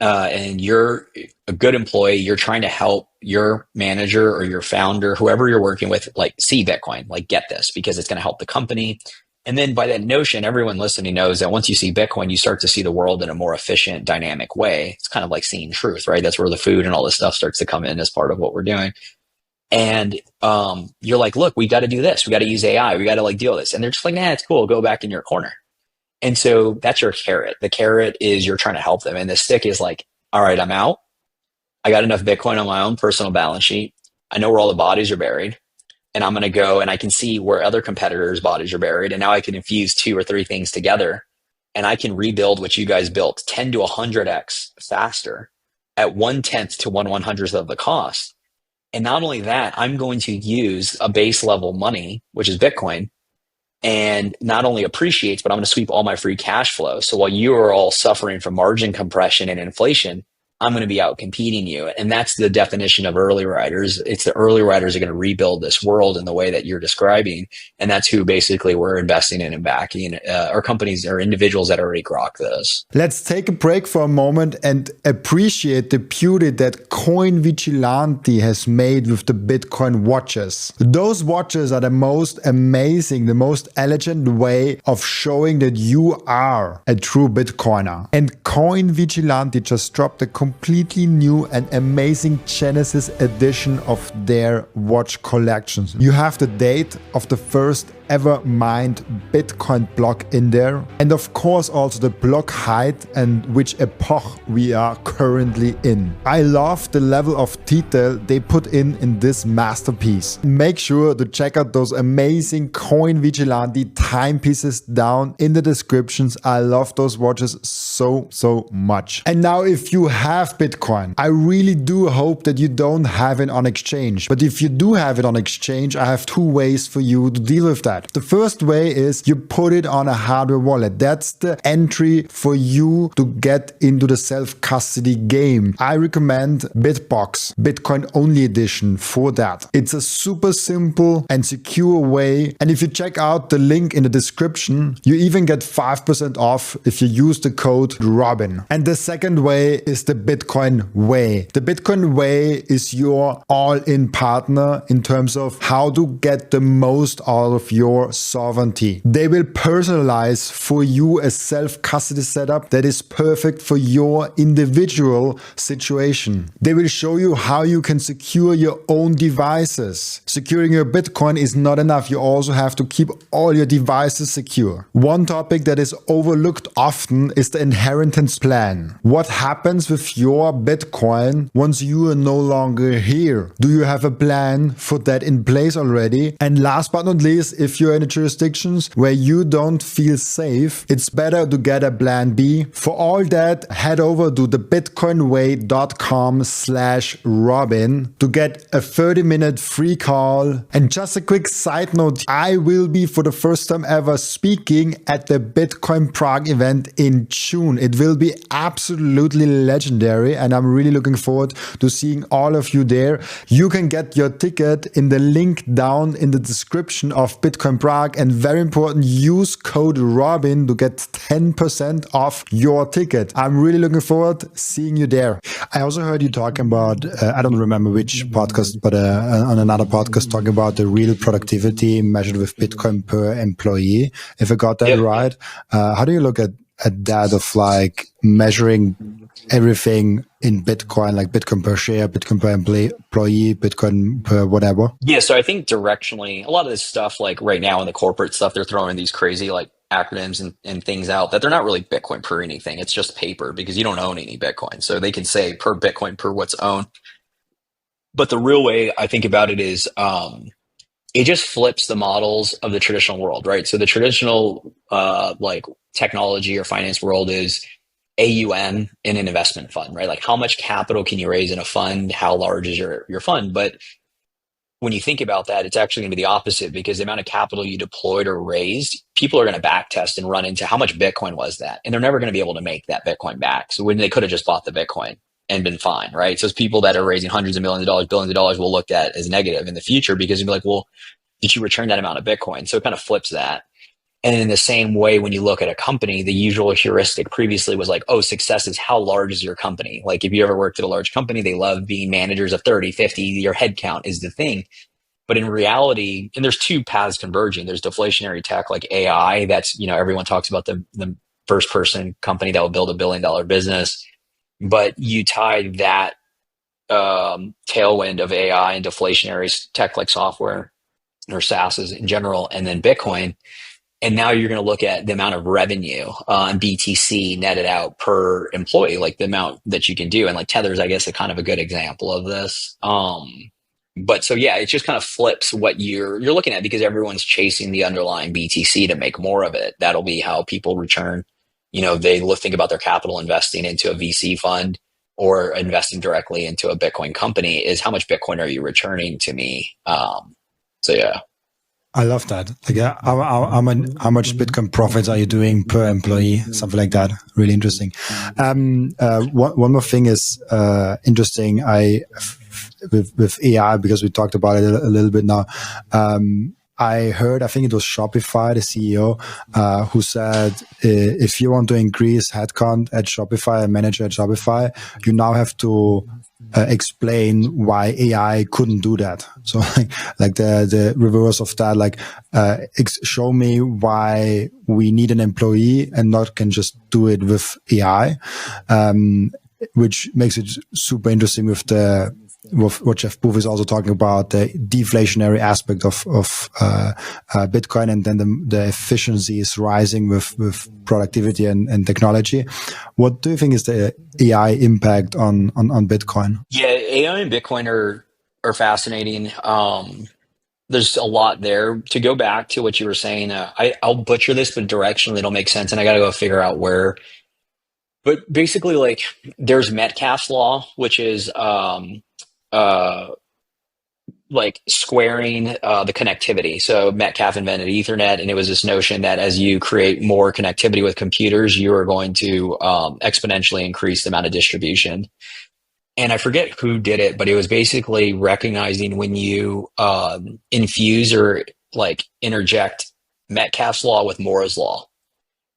and you're a good employee. You're trying to help your manager or your founder, whoever you're working with, like see Bitcoin, like get this because it's going to help the company. And then by that notion, everyone listening knows that once you see Bitcoin, you start to see the world in a more efficient, dynamic way. It's kind of like seeing truth, right? That's where the food and all this stuff starts to come in as part of what we're doing. And you're like, look, we got to do this. We got to use AI. We got to like deal with this. And they're just like, nah, it's cool. Go back in your corner. And so that's your carrot. The carrot is you're trying to help them. And the stick is like, all right, I'm out. I got enough Bitcoin on my own personal balance sheet. I know where all the bodies are buried. And I'm going to go and I can see where other competitors' bodies are buried. And now I can infuse 2 or 3 things together. And I can rebuild what you guys built 10 to 100x faster at 1/10 to 1/100th of the cost. And not only that, I'm going to use a base level money, which is Bitcoin, and not only appreciates, but I'm going to sweep all my free cash flow. So while you are all suffering from margin compression and inflation, I'm going to be out competing you. And that's the definition of early riders. It's the early riders are going to rebuild this world in the way that you're describing. And that's who basically we're investing in and backing, our companies or individuals that already grok this. Let's take a break for a moment and appreciate the beauty that Coin Vigilante has made with the Bitcoin watches. Those watches are the most amazing, the most elegant way of showing that you are a true Bitcoiner. And Coin Vigilante just dropped a completely new and amazing Genesis edition of their watch collections. You have the date of the first ever mined Bitcoin block in there, and of course also the block height and which epoch we are currently in. I love the level of detail they put in this masterpiece. Make sure to check out those amazing Coin Vigilante timepieces down in the descriptions. I love those watches so much. And now if you have Bitcoin, I really do hope that you don't have it on exchange. But if you do have it on exchange, I have two ways for you to deal with that. The first way is you put it on a hardware wallet. That's the entry for you to get into the self-custody game. I recommend Bitbox, Bitcoin only edition for that. It's a super simple and secure way. And if you check out the link in the description, you even get 5% off if you use the code Robin. And the second way is the Bitcoin Way. The Bitcoin Way is your all-in partner in terms of how to get the most out of your sovereignty. They will personalize for you a self-custody setup that is perfect for your individual situation. They will show you how you can secure your own devices. Securing your Bitcoin is not enough. You also have to keep all your devices secure. One topic that is overlooked often is the inheritance plan. What happens with your Bitcoin once you are no longer here? Do you have a plan for that in place already? And last but not least, if you're in jurisdictions where you don't feel safe, it's better to get a plan B. For all that, head over to thebitcoinway.com/Robin to get a 30-minute free call. And just a quick side note, I will be for the first time ever speaking at the Bitcoin Prague event in June. It will be absolutely legendary and I'm really looking forward to seeing all of you there. You can get your ticket in the link down in the description of Bitcoin Prague, and very important, use code Robin to get 10% off your ticket. I'm really looking forward seeing you there. I also heard you talking about, I don't remember which podcast, but on another podcast talking about the real productivity measured with Bitcoin per employee, if I got that right. How do you look at that of like measuring everything in Bitcoin, like Bitcoin per share, Bitcoin per employee, Bitcoin per whatever? Yeah, so I think directionally, a lot of this stuff, like right now in the corporate stuff, they're throwing these crazy like acronyms and things out that they're not really Bitcoin per anything. It's just paper because you don't own any Bitcoin. So they can say per Bitcoin per what's owned. But the real way I think about it is it just flips the models of the traditional world, right? So the traditional like technology or finance world is AUM in an investment fund, right? Like how much capital can you raise in a fund? How large is your fund? But when you think about that, it's actually going to be the opposite because the amount of capital you deployed or raised, people are going to back test and run into how much Bitcoin was that? And they're never going to be able to make that Bitcoin back. So when they could have just bought the Bitcoin and been fine, right? So it's people that are raising hundreds of millions of dollars, billions of dollars will look at as negative in the future because you'll be like, well, did you return that amount of Bitcoin? So it kind of flips that. And in the same way, when you look at a company, the usual heuristic previously was like, oh, success is how large is your company? Like if you ever worked at a large company, they love being managers of 30, 50, your headcount is the thing. But in reality, and there's two paths converging. There's deflationary tech like AI. That's, everyone talks about the first person company that will build $1 billion business. But you tie that tailwind of AI and deflationary tech like software or SaaS in general, and then Bitcoin. And now you're going to look at the amount of revenue on BTC netted out per employee, like the amount that you can do. And like Tether's, I guess, a kind of a good example of this. But so, yeah, it just kind of flips what you're looking at because everyone's chasing the underlying BTC to make more of it. That'll be how people return. They think about their capital investing into a VC fund or investing directly into a Bitcoin company is how much Bitcoin are you returning to me? So, yeah. I love that. Like, how much Bitcoin profits are you doing per employee? Something like that. Really interesting. One more thing is interesting. With AI, because we talked about it a little bit now. I heard, I think it was Shopify, the CEO, who said, if you want to increase headcount at Shopify, a manager at Shopify, you now have to explain why AI couldn't do that. So like the reverse of that, like show me why we need an employee and not can just do it with AI, which makes it super interesting with what Jeff Booth is also talking about, the deflationary aspect of Bitcoin, and then the efficiency is rising with productivity and technology. What do you think is the AI impact on Bitcoin? Yeah, AI and Bitcoin are fascinating. There's a lot there. To go back to what you were saying, I'll butcher this, but directionally it'll make sense, and I got to go figure out where. But basically, like, there's Metcalfe's law, which is uh, like squaring the connectivity. So Metcalfe invented Ethernet, and it was this notion that as you create more connectivity with computers, you are going to exponentially increase the amount of distribution. And I forget who did it, but it was basically recognizing when you infuse or like interject Metcalfe's law with Moore's law,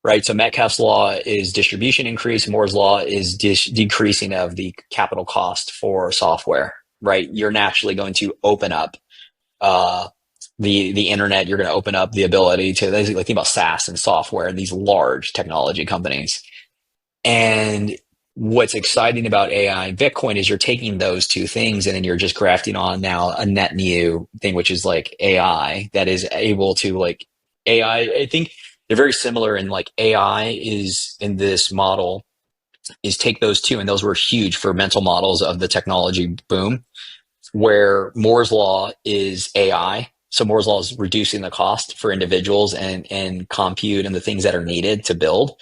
right? So Metcalfe's law is distribution increase, Moore's law is decreasing of the capital cost for software, right? You're naturally going to open up uh, the internet. You're going to open up the ability to, like, think about SaaS and software and these large technology companies. And what's exciting about AI and Bitcoin is you're taking those two things and then you're just grafting on now a net new thing, which is like AI that is able to, like, AI. I think they're very similar in, like, AI is in this model is take those two, and those were huge for mental models of the technology boom, where Moore's law is AI. So Moore's law is reducing the cost for individuals and compute and the things that are needed to build.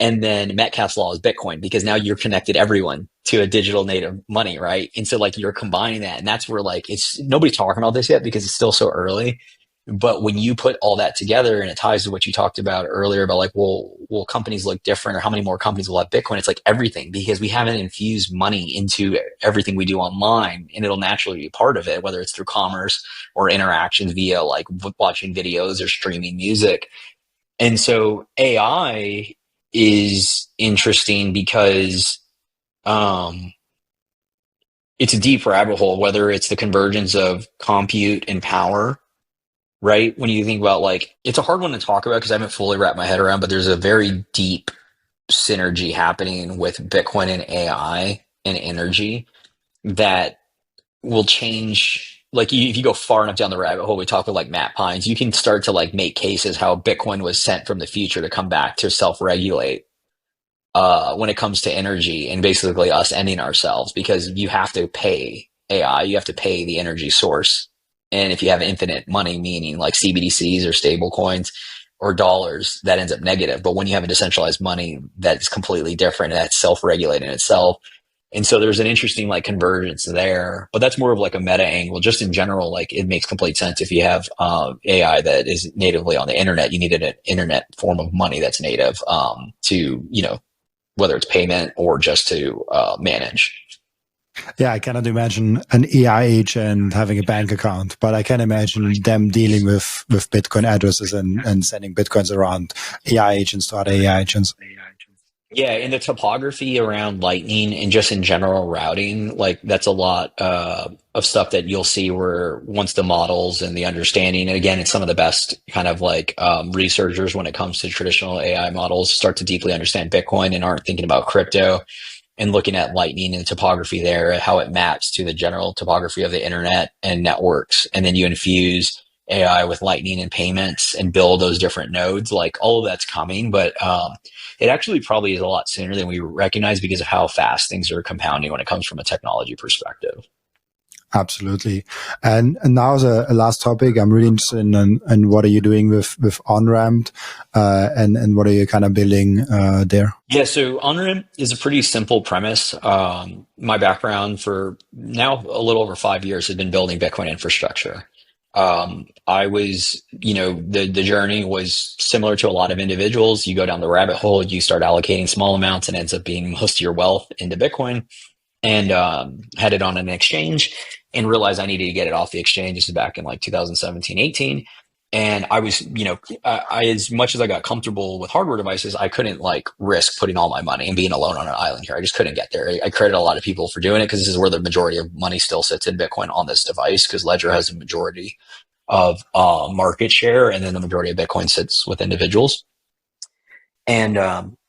And then Metcalfe's law is Bitcoin, because now you're connected everyone to a digital native money, right? And so, like, you're combining that, and that's where, like, it's nobody's talking about this yet because it's still so early. But when you put all that together, and it ties to what you talked about earlier about, like, well, will companies look different, or how many more companies will have Bitcoin? It's like everything, because we haven't infused money into everything we do online, and it'll naturally be part of it, whether it's through commerce or interactions via, like, watching videos or streaming music. And so AI is interesting because um, it's a deep rabbit hole, whether it's the convergence of compute and power, right? When you think about, like, it's a hard one to talk about because I haven't fully wrapped my head around, but there's a very deep synergy happening with Bitcoin and AI and energy that will change. Like, if you go far enough down the rabbit hole, we talk with, like, Matt Pines, you can start to, like, make cases how Bitcoin was sent from the future to come back to self-regulate when it comes to energy, and basically us ending ourselves, because you have to pay AI, you have to pay the energy source. And if you have infinite money, meaning like CBDCs or stable coins or dollars, that ends up negative. But when you have a decentralized money that's completely different, that's self-regulating itself. And so there's an interesting, like, convergence there, but that's more of like a meta angle. Just in general, like, it makes complete sense. If you have AI that is natively on the internet, you need an internet form of money that's native to, whether it's payment or just to manage. Yeah, I cannot imagine an AI agent having a bank account, but I can imagine them dealing with Bitcoin addresses and sending Bitcoins around, AI agents to other AI agents. Yeah, and the topography around Lightning and just in general routing, like, that's a lot of stuff that you'll see where once the models and the understanding, and again, it's some of the best kind of, like, researchers when it comes to traditional AI models start to deeply understand Bitcoin and aren't thinking about crypto, and looking at Lightning and topography there, how it maps to the general topography of the internet and networks. And then you infuse AI with Lightning and payments and build those different nodes. Like, all of that's coming, but it actually probably is a lot sooner than we recognize because of how fast things are compounding when it comes from a technology perspective. Absolutely. And now as a last topic, I'm really interested in what are you doing with OnRamp, and what are you kind of building there? Yeah, so OnRamp is a pretty simple premise. My background for now a little over 5 years has been building Bitcoin infrastructure. I was, the journey was similar to a lot of individuals. You go down the rabbit hole, you start allocating small amounts and ends up being most of your wealth into Bitcoin, and had it on an exchange and realized I needed to get it off the exchange. This is back in like 2017, 18. And I was, as much as I got comfortable with hardware devices, I couldn't like risk putting all my money and being alone on an island here. I just couldn't get there. I credit a lot of people for doing it because this is where the majority of money still sits in Bitcoin on this device, because Ledger has a majority of market share, and then the majority of Bitcoin sits with individuals. And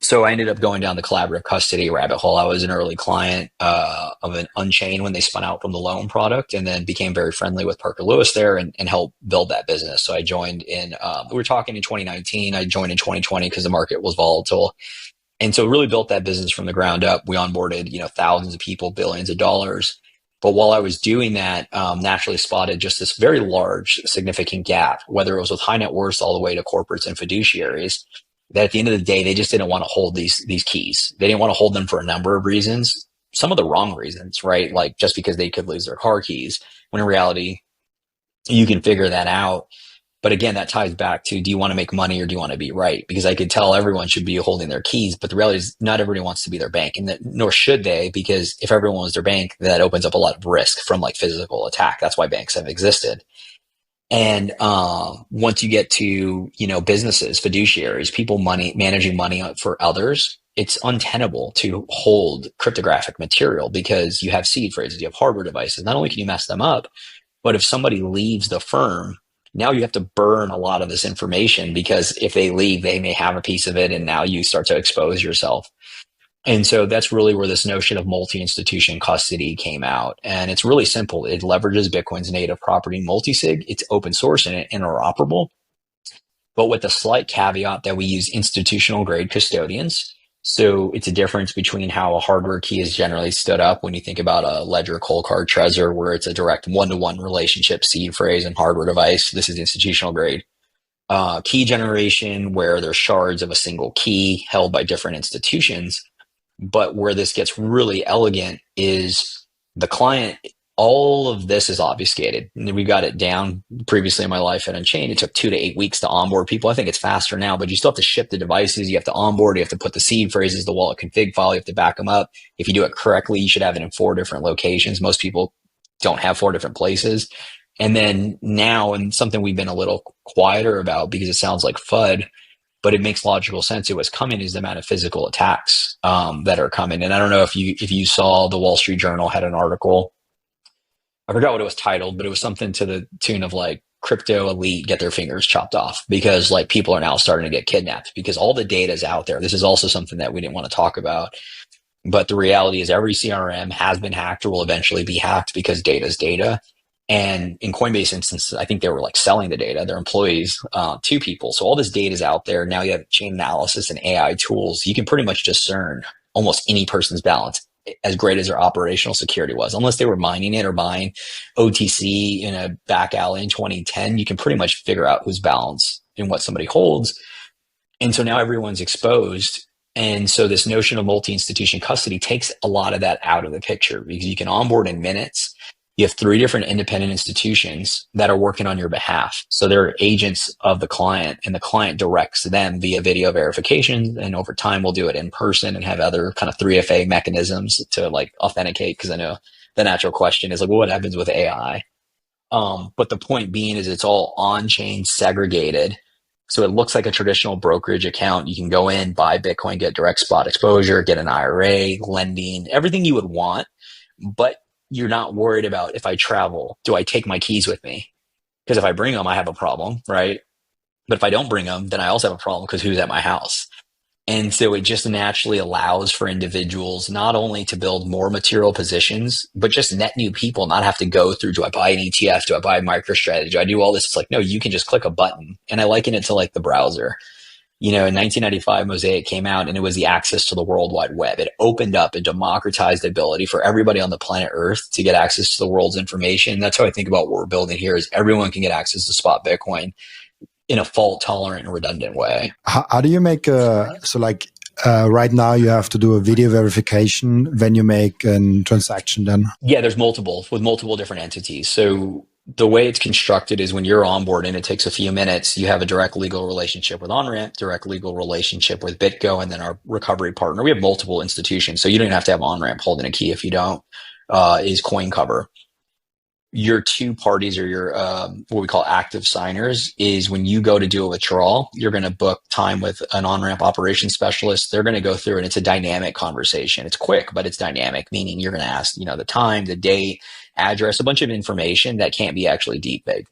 so I ended up going down the collaborative custody rabbit hole. I was an early client of an Unchained when they spun out from the loan product, and then became very friendly with Parker Lewis there, and helped build that business. So I joined in, we were talking in 2019. I joined in 2020 because the market was volatile. And so really built that business from the ground up. We onboarded, thousands of people, billions of dollars. But while I was doing that, naturally spotted just this very large, significant gap, whether it was with high net worths all the way to corporates and fiduciaries, that at the end of the day, they just didn't want to hold these keys. They didn't want to hold them for a number of reasons, some of the wrong reasons, right? Like just because they could lose their car keys, when in reality, you can figure that out. But again, that ties back to, do you want to make money or do you want to be right? Because I could tell everyone should be holding their keys, but the reality is not everybody wants to be their bank, and nor should they, because if everyone was their bank, that opens up a lot of risk from like physical attack. That's why banks have existed. And once you get to, businesses, fiduciaries, people managing money for others, it's untenable to hold cryptographic material because you have seed phrases, you have hardware devices. Not only can you mess them up, but if somebody leaves the firm, now you have to burn a lot of this information, because if they leave, they may have a piece of it, and now you start to expose yourself. And so that's really where this notion of multi-institution custody came out. And it's really simple. It leverages Bitcoin's native property multisig. It's open source and interoperable, but with the slight caveat that we use institutional grade custodians. So it's a difference between how a hardware key is generally stood up when you think about a Ledger, Coldcard, Trezor, where it's a direct one-to-one relationship, seed phrase, and hardware device. This is institutional grade. Key generation, where there's shards of a single key held by different institutions. But where this gets really elegant is the client, all of this is obfuscated. We got it down previously in my life at Unchained. It took 2 to 8 weeks to onboard people. I think it's faster now, but you still have to ship the devices. You have to onboard. You have to put the seed phrases, the wallet config file. You have to back them up. If you do it correctly, you should have it in 4 different locations. Most people don't have 4 different places. And then now, and something we've been a little quieter about because it sounds like FUD, but it makes logical sense. It was coming, is the amount of physical attacks that are coming. And I don't know if you saw, the Wall Street Journal had an article. I forgot what it was titled, but it was something to the tune of like, crypto elite get their fingers chopped off because like people are now starting to get kidnapped because all the data is out there. This is also something that we didn't want to talk about. But the reality is every CRM has been hacked or will eventually be hacked because data is data. And in Coinbase instance, I think they were like selling the data, their employees to people. So all this data is out there. Now you have chain analysis and AI tools. You can pretty much discern almost any person's balance, as great as their operational security was. Unless they were mining it or buying OTC in a back alley in 2010, you can pretty much figure out whose balance and what somebody holds. And so now everyone's exposed. And so this notion of multi-institution custody takes a lot of that out of the picture because you can onboard in minutes. You have 3 different independent institutions that are working on your behalf. So they're agents of the client, and the client directs them via video verification. And over time, we'll do it in person and have other kind of 3FA mechanisms to like authenticate. Because I know the natural question is like, well, what happens with AI? But the point being is it's all on-chain segregated. So it looks like a traditional brokerage account. You can go in, buy Bitcoin, get direct spot exposure, get an IRA, lending, everything you would want. But you're not worried about, if I travel, do I take my keys with me? Because if I bring them, I have a problem, right? But if I don't bring them, then I also have a problem because who's at my house? And so it just naturally allows for individuals not only to build more material positions, but just net new people not have to go through, do I buy an ETF? Do I buy a MicroStrategy? Do I do all this? It's like, no, you can just click a button. And I liken it to like the browser. In 1995, Mosaic came out and it was the access to the World Wide Web. It opened up and democratized the ability for everybody on the planet Earth to get access to the world's information. That's how I think about what we're building here is everyone can get access to spot Bitcoin in a fault tolerant and redundant way. How do you make right now you have to do a video verification when you make a transaction then? Yeah, there's multiple with multiple different entities. So the way it's constructed is when you're on board and it takes a few minutes, you have a direct legal relationship with OnRamp, direct legal relationship with BitGo, and then our recovery partner. We have multiple institutions, so you don't even have to have OnRamp holding a key if you don't, is CoinCover. Your two parties or your what we call active signers is when you go to do a withdrawal, you're going to book time with an on-ramp operations specialist. They're going to go through and it's a dynamic conversation. It's quick, but it's dynamic, meaning you're going to ask, the time, the date, address, a bunch of information that can't be actually deep fake.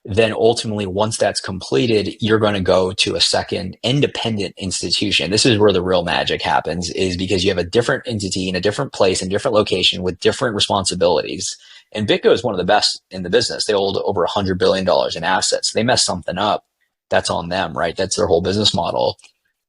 Then ultimately, once that's completed, you're going to go to a second independent institution. This is where the real magic happens, is because you have a different entity in a different place, in a different location with different responsibilities. And BitGo is one of the best in the business. They hold over $100 billion in assets. They mess something up, that's on them, right? That's their whole business model.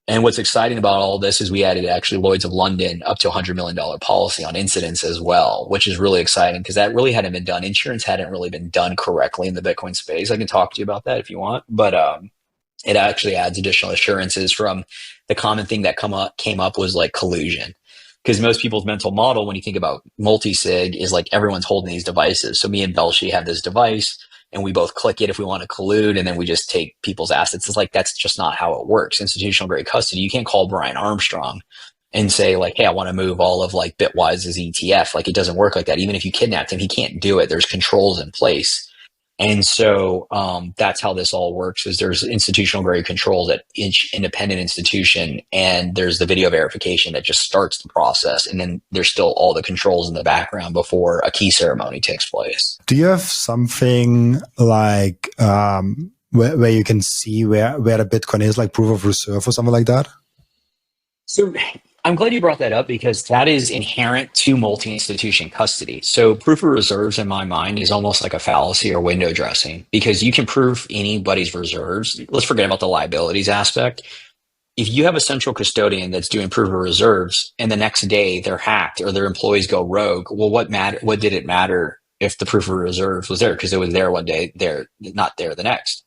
And what's exciting about all this is we added actually Lloyd's of London up to $100 million policy on incidents as well, which is really exciting because that really hadn't been done. Insurance hadn't really been done correctly in the Bitcoin space. I can talk to you about that if you want, but it actually adds additional assurances from the common thing that came up was like collusion. Because most people's mental model, when you think about multi-sig, is like everyone's holding these devices. So me and Belshi have this device and we both click it if we want to collude, and then we just take people's assets. It's like, that's just not how it works. Institutional grade custody, you can't call Brian Armstrong and say like, hey, I want to move all of like Bitwise's ETF. Like it doesn't work like that. Even if you kidnapped him, he can't do it. There's controls in place. And so that's how this all works, is there's institutional grade controls at each independent institution, and there's the video verification that just starts the process. And then there's still all the controls in the background before a key ceremony takes place. Do you have something like where you can see where the Bitcoin is, like proof of reserve or something like that? So I'm glad you brought that up because that is inherent to multi-institution custody. So proof of reserves in my mind is almost like a fallacy or window dressing, because you can prove anybody's reserves. Let's forget about the liabilities aspect. If you have a central custodian that's doing proof of reserves and the next day they're hacked or their employees go rogue, well, what did it matter if the proof of reserves was there? Because it was there one day, they're not there the next.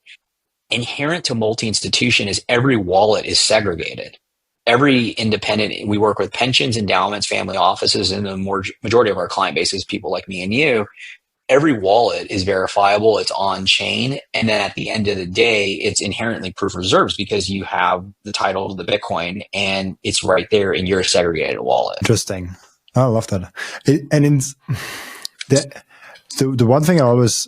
Inherent to multi-institution is every wallet is segregated. Every independent, we work with pensions, endowments, family offices, and the majority of our client base is people like me and you. Every wallet is verifiable, it's on chain. And then at the end of the day, it's inherently proof of reserves because you have the title to the Bitcoin and it's right there in your segregated wallet. Interesting. I love that. The one thing I always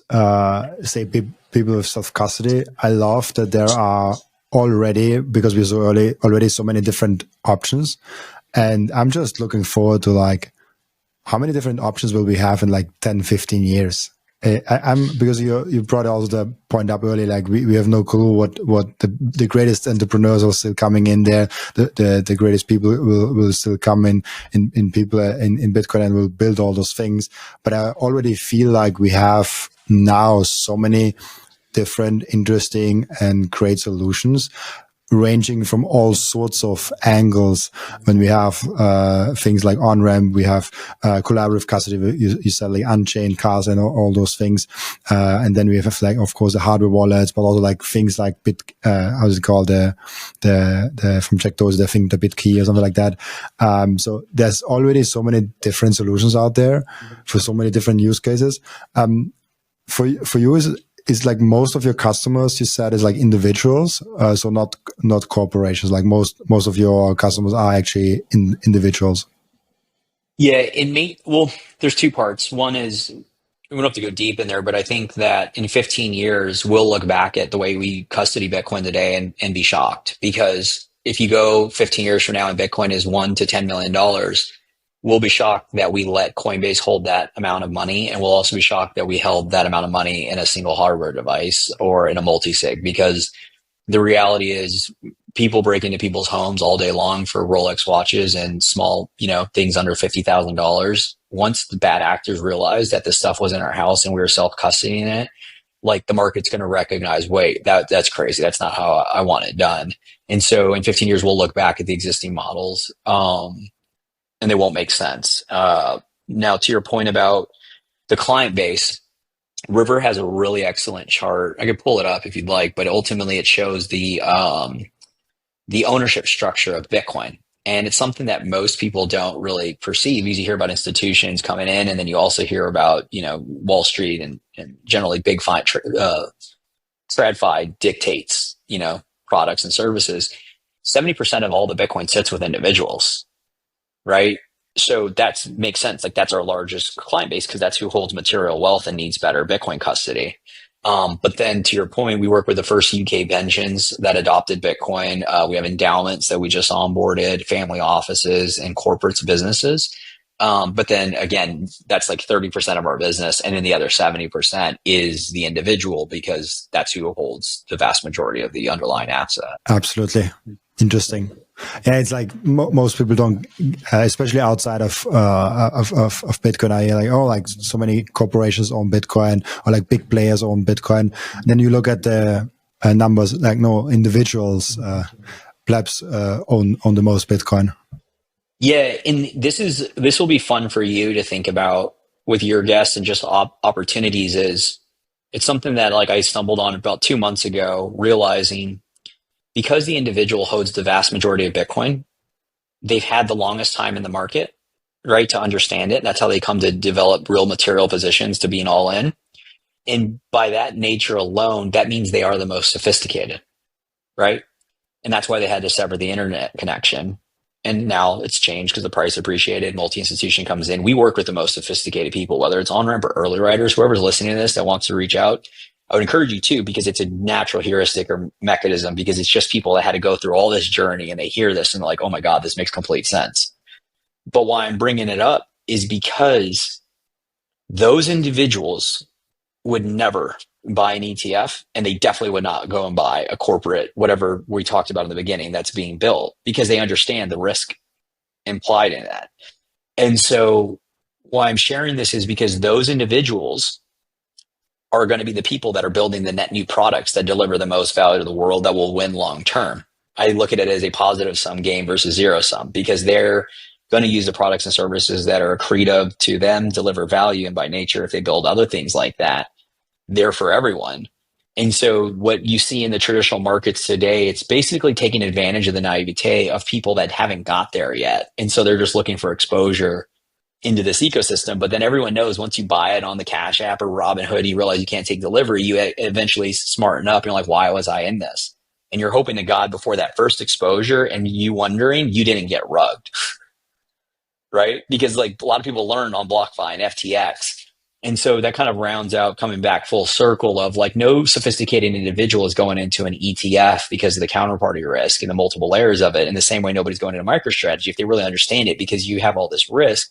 say, people with self-custody, I love that there are already, because we're so early, already so many different options. And I'm just looking forward to like, how many different options will we have in like 10, 15 years? Because you brought also the point up earlier, like we have no clue what the greatest entrepreneurs are still coming in there. The greatest people will still come in people in Bitcoin and will build all those things. But I already feel like we have now so many different, interesting, and great solutions, ranging from all sorts of angles. When we have things like on-ramp, we have collaborative custody, you said like unchained cars and all those things. And then we have like, of course, the hardware wallets, but also like things like how's it called? The from Checkdoors, I think the BitKey or something like that. So there's already so many different solutions out there for so many different use cases. For you, is like most of your customers, you said, is like individuals, so not corporations. Like most of your customers are actually individuals. Yeah, well, there's two parts. One is, we don't have to go deep in there, but I think that in 15 years, we'll look back at the way we custody Bitcoin today and be shocked. Because if you go 15 years from now and Bitcoin is $1 to $10 million, we'll be shocked that we let Coinbase hold that amount of money. And we'll also be shocked that we held that amount of money in a single hardware device or in a multi-sig, because the reality is people break into people's homes all day long for Rolex watches and small, things under $50,000. Once the bad actors realized that this stuff was in our house and we were self-custodying it, like the market's going to recognize, wait, that's crazy. That's not how I want it done. And so in 15 years, we'll look back at the existing models, and they won't make sense. Now, to your point about the client base, River has a really excellent chart. I could pull it up if you'd like, but ultimately it shows the ownership structure of Bitcoin. And it's something that most people don't really perceive. You hear about institutions coming in, and then you also hear about, Wall Street and and generally big TradFi dictates, products and services. 70% of all the Bitcoin sits with individuals, right? So that makes sense. Like that's our largest client base because that's who holds material wealth and needs better Bitcoin custody. But then to your point, we work with the first UK pensions that adopted Bitcoin. We have endowments that we just onboarded, family offices and corporates, businesses. But then again, that's like 30% of our business. And then the other 70% is the individual because that's who holds the vast majority of the underlying asset. Absolutely. Interesting. Yeah, it's like most people don't, especially outside of Bitcoin. I hear like, oh, like so many corporations own Bitcoin, or like big players own Bitcoin. And then you look at the numbers, like no, individuals, plebs own the most Bitcoin. Yeah, and this will be fun for you to think about with your guests and just opportunities. Is it's something that like I stumbled on about 2 months ago, realizing because the individual holds the vast majority of Bitcoin, they've had the longest time in the market, right, to understand it. That's how they come to develop real material positions to being all in. And by that nature alone, that means they are the most sophisticated, right? And that's why they had to sever the internet connection. And now it's changed because the price appreciated, multi-institution comes in. We work with the most sophisticated people, whether it's on-ramp or early riders, whoever's listening to this that wants to reach out. I would encourage you to, because it's a natural heuristic or mechanism, because it's just people that had to go through all this journey and they hear this and they're like, oh my God, this makes complete sense. But why I'm bringing it up is because those individuals would never buy an ETF, and they definitely would not go and buy a corporate, whatever we talked about in the beginning, that's being built, because they understand the risk implied in that. And so why I'm sharing this is because those individuals are going to be the people that are building the net new products that deliver the most value to the world that will win long term. I look at it as a positive sum game versus zero sum, because they're going to use the products and services that are accretive to them, deliver value, and by nature, if they build other things like that, they're for everyone. And so what you see in the traditional markets today, it's basically taking advantage of the naivete of people that haven't got there yet. And so they're just looking for exposure into this ecosystem. But then everyone knows once you buy it on the Cash App or Robinhood, you realize you can't take delivery, you eventually smarten up. You're like, why was I in this? And you're hoping to God before that first exposure and you wondering you didn't get rugged, right? Because like a lot of people learn on BlockFi and FTX. And so that kind of rounds out coming back full circle of like no sophisticated individual is going into an ETF because of the counterparty risk and the multiple layers of it. In the same way, nobody's going into MicroStrategy if they really understand it, because you have all this risk.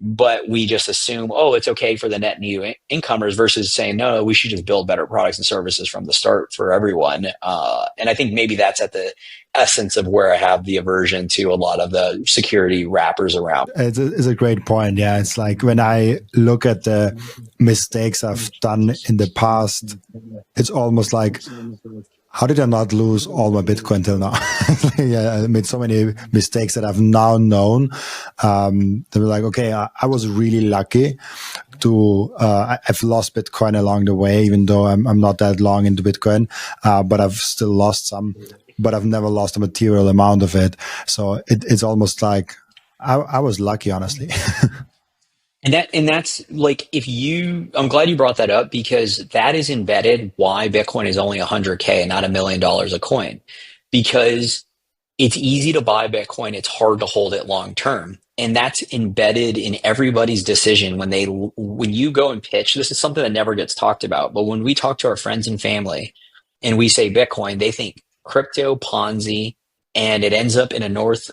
But we just assume, oh, it's okay for the net new incomers versus saying, no, we should just build better products and services from the start for everyone. And I think maybe that's at the essence of where I have the aversion to a lot of the security wrappers around. It's a great point. Yeah, it's like when I look at the mistakes I've done in the past, it's almost like, how did I not lose all my Bitcoin till now? Yeah, I made so many mistakes that I've now known. They were like, okay, I was really lucky to, I've lost Bitcoin along the way, even though I'm not that long into Bitcoin, but I've still lost some, but I've never lost a material amount of it. So it's almost like I was lucky, honestly. And that's like, I'm glad you brought that up, because that is embedded why Bitcoin is only 100K and not $1 million a coin, because it's easy to buy Bitcoin. It's hard to hold it long term. And that's embedded in everybody's decision when you go and pitch. This is something that never gets talked about, but when we talk to our friends and family and we say Bitcoin, they think crypto, Ponzi, and it ends up in a North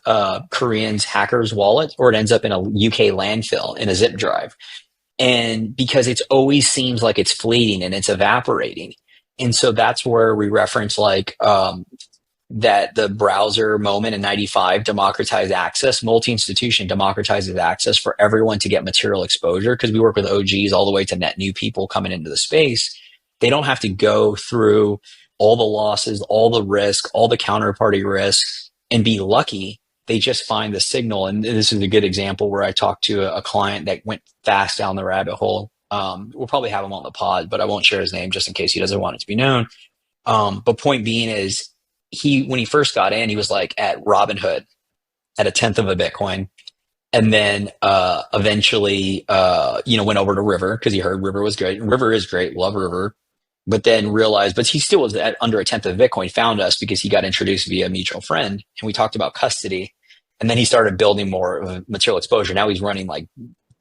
Korean's hacker's wallet, or it ends up in a UK landfill in a zip drive. And because it always seems like it's fleeting and it's evaporating. And so that's where we reference like that the browser moment in 95 democratized access, multi-institution democratizes access for everyone to get material exposure, because we work with OGs all the way to net new people coming into the space. They don't have to go through all the losses, all the risk, all the counterparty risks, and be lucky. They just find the signal. And this is a good example where I talked to a client that went fast down the rabbit hole. We'll probably have him on the pod, but I won't share his name just in case he doesn't want it to be known. But point being is, when he first got in, he was like at Robinhood at 1/10 of a Bitcoin. And then eventually, went over to River because he heard River was great. River is great, love River. But then realized, but he still was at under a tenth of Bitcoin. Found us because he got introduced via a mutual friend, and we talked about custody. And then he started building more material exposure. Now he's running like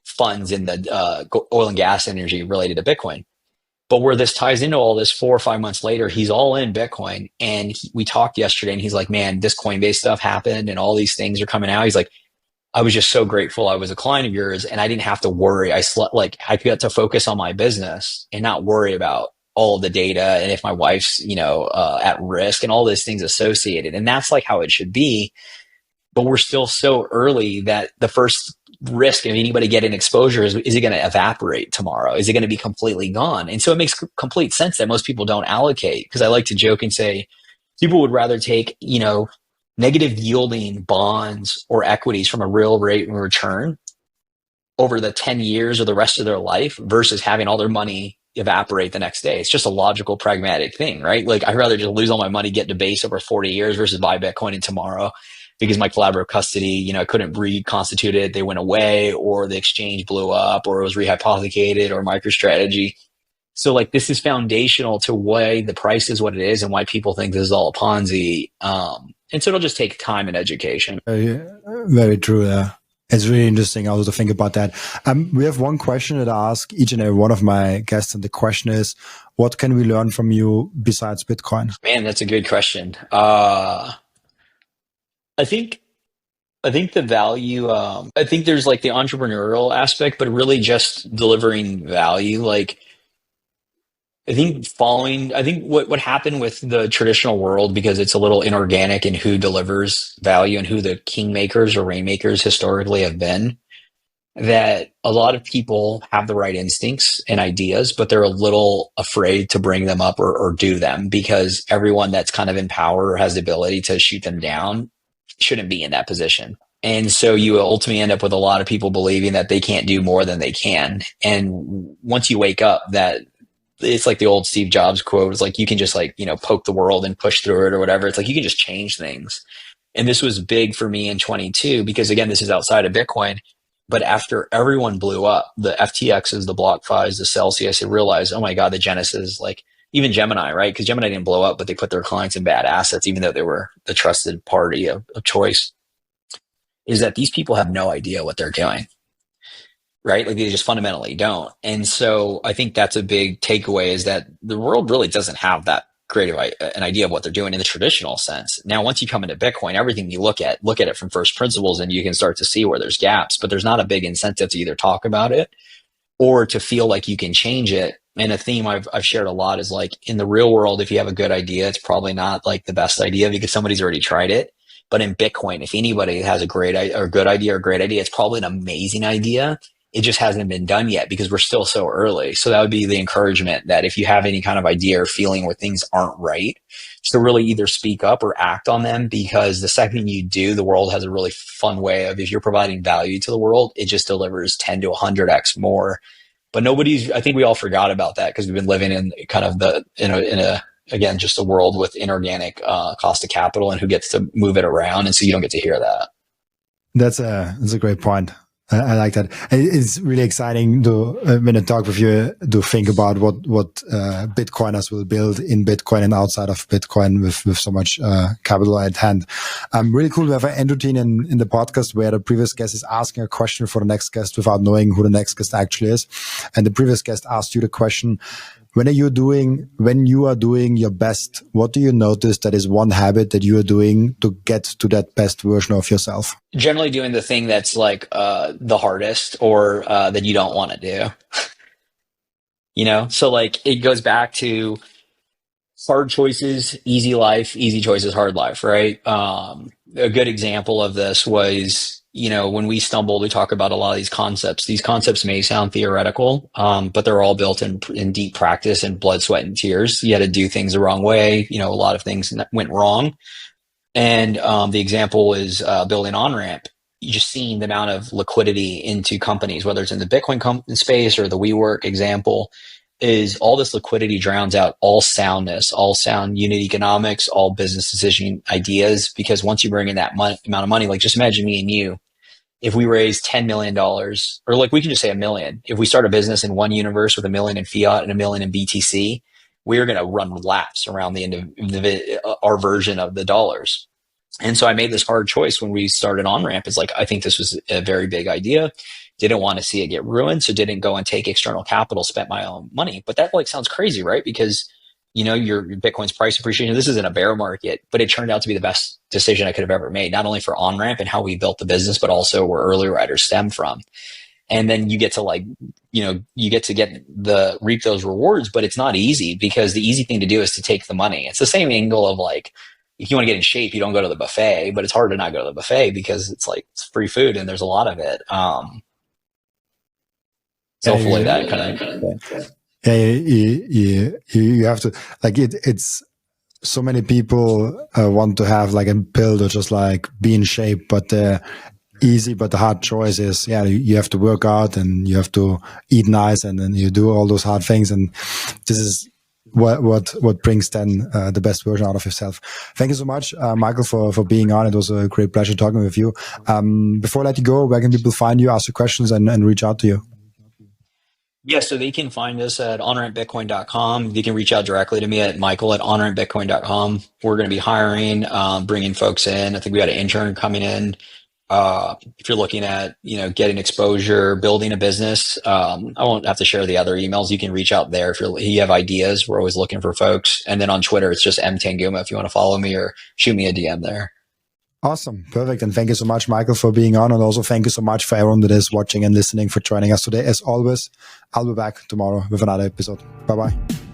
funds in the oil and gas energy related to Bitcoin. But where this ties into all this, 4 or 5 months later, he's all in Bitcoin. And we talked yesterday, and he's like, "Man, this Coinbase stuff happened, and all these things are coming out." He's like, "I was just so grateful I was a client of yours, and I didn't have to worry. I slept like I got to focus on my business and not worry about all the data and if my wife's at risk and all those things associated." And that's like how it should be. But we're still so early that the first risk of anybody getting exposure is it going to evaporate tomorrow? Is it going to be completely gone? And so it makes complete sense that most people don't allocate, because I like to joke and say people would rather take, negative yielding bonds or equities from a real rate and return over the 10 years or the rest of their life versus having all their money evaporate the next day. It's just a logical, pragmatic thing, right? Like I'd rather just lose all my money, get to base over 40 years versus buy Bitcoin in tomorrow because my collaborative custody, I couldn't reconstitute it. They went away, or the exchange blew up, or it was rehypothecated, or MicroStrategy. So like this is foundational to why the price is what it is and why people think this is all a Ponzi. And so it'll just take time and education. Very true. It's really interesting also to think about that. We have one question that I ask each and every one of my guests, and the question is, what can we learn from you besides Bitcoin? Man, that's a good question. I think the value, I think there's like the entrepreneurial aspect, but really just delivering value. Like I think what happened with the traditional world, because it's a little inorganic in who delivers value and who the kingmakers or rainmakers historically have been, that a lot of people have the right instincts and ideas, but they're a little afraid to bring them up or do them, because everyone that's kind of in power or has the ability to shoot them down shouldn't be in that position. And so you ultimately end up with a lot of people believing that they can't do more than they can. And once you wake up that it's like the old Steve Jobs quote, it's like, you can just poke the world and push through it or whatever. It's like, you can just change things. And this was big for me in 22, because again, this is outside of Bitcoin. But after everyone blew up, the FTXs, the BlockFis, the Celsius, they realized, oh my God, the Genesis, like even Gemini, right? Because Gemini didn't blow up, but they put their clients in bad assets, even though they were the trusted party of choice, is that these people have no idea what they're doing, right? Like they just fundamentally don't. And so I think that's a big takeaway, is that the world really doesn't have that great of an idea of what they're doing in the traditional sense. Now, once you come into Bitcoin, everything you look at it from first principles, and you can start to see where there's gaps, but there's not a big incentive to either talk about it or to feel like you can change it. And a theme I've shared a lot is like, in the real world, if you have a good idea, it's probably not like the best idea because somebody's already tried it. But in Bitcoin, if anybody has a great idea or good idea or great idea, it's probably an amazing idea. It just hasn't been done yet because we're still so early. So that would be the encouragement, that if you have any kind of idea or feeling where things aren't right, just to really either speak up or act on them, because the second you do, the world has a really fun way of, if you're providing value to the world, it just delivers 10 to 100x more. But I think we all forgot about that because we've been living in kind of again, just a world with inorganic cost of capital and who gets to move it around. And so you don't get to hear that. That's a great point. I like that. It's really exciting to, when I talk with you, to think about what Bitcoiners will build in Bitcoin and outside of Bitcoin with so much capital at hand. Really cool. We have an end routine in the podcast where the previous guest is asking a question for the next guest without knowing who the next guest actually is. And the previous guest asked you the question, when you are doing your best, what do you notice that is one habit that you are doing to get to that best version of yourself? Generally doing the thing that's like the hardest, or that you don't want to do. So like it goes back to hard choices, easy life, easy choices, hard life, right? A good example of this was, when we stumbled, we talk about a lot of these concepts. These concepts may sound theoretical, but they're all built in deep practice and blood, sweat, and tears. You had to do things the wrong way. A lot of things went wrong. And the example is building OnRamp. You just seeing the amount of liquidity into companies, whether it's in the Bitcoin space or the WeWork example, is all this liquidity drowns out all soundness, all sound unit economics, all business decision ideas. Because once you bring in that amount of money, like just imagine me and you, if we raise $10 million, or like we can just say a million, if we start a business in one universe with a million in fiat and a million in BTC, we're going to run laps around the end of our version of the dollars. And so I made this hard choice when we started OnRamp. It's like, I think this was a very big idea. Didn't want to see it get ruined. So didn't go and take external capital, spent my own money. But that like sounds crazy, right? Because, you know, your Bitcoin's price appreciation, this isn't a bear market, but it turned out to be the best decision I could have ever made, not only for OnRamp and how we built the business, but also where early riders stem from. And then you get to like, you know, you get to reap those rewards, but it's not easy because the easy thing to do is to take the money. It's the same angle of like, if you want to get in shape, you don't go to the buffet, but it's hard to not go to the buffet because it's like, it's free food and there's a lot of it. So hopefully that kind of. Yeah, you have to like it. It's so many people want to have like a pill to just like be in shape, but easy but the hard choice is you have to work out and you have to eat nice and then you do all those hard things, and this is what brings then the best version out of yourself. Thank you so much, Michael, for being on. It was a great pleasure talking with you. Before I let you go, where can people find you, ask you questions, and reach out to you? Yeah, so they can find us at onrampbitcoin.com. You can reach out directly to me at michael@onrampbitcoin.com. We're going to be hiring, bringing folks in. I think we had an intern coming in. If you're looking at, you know, getting exposure, building a business, I won't have to share the other emails. You can reach out there if you have ideas. We're always looking for folks. And then on Twitter, it's just mtanguma if you want to follow me or shoot me a DM there. Awesome. Perfect. And thank you so much, Michael, for being on. And also thank you so much for everyone that is watching and listening for joining us today. As always, I'll be back tomorrow with another episode. Bye-bye.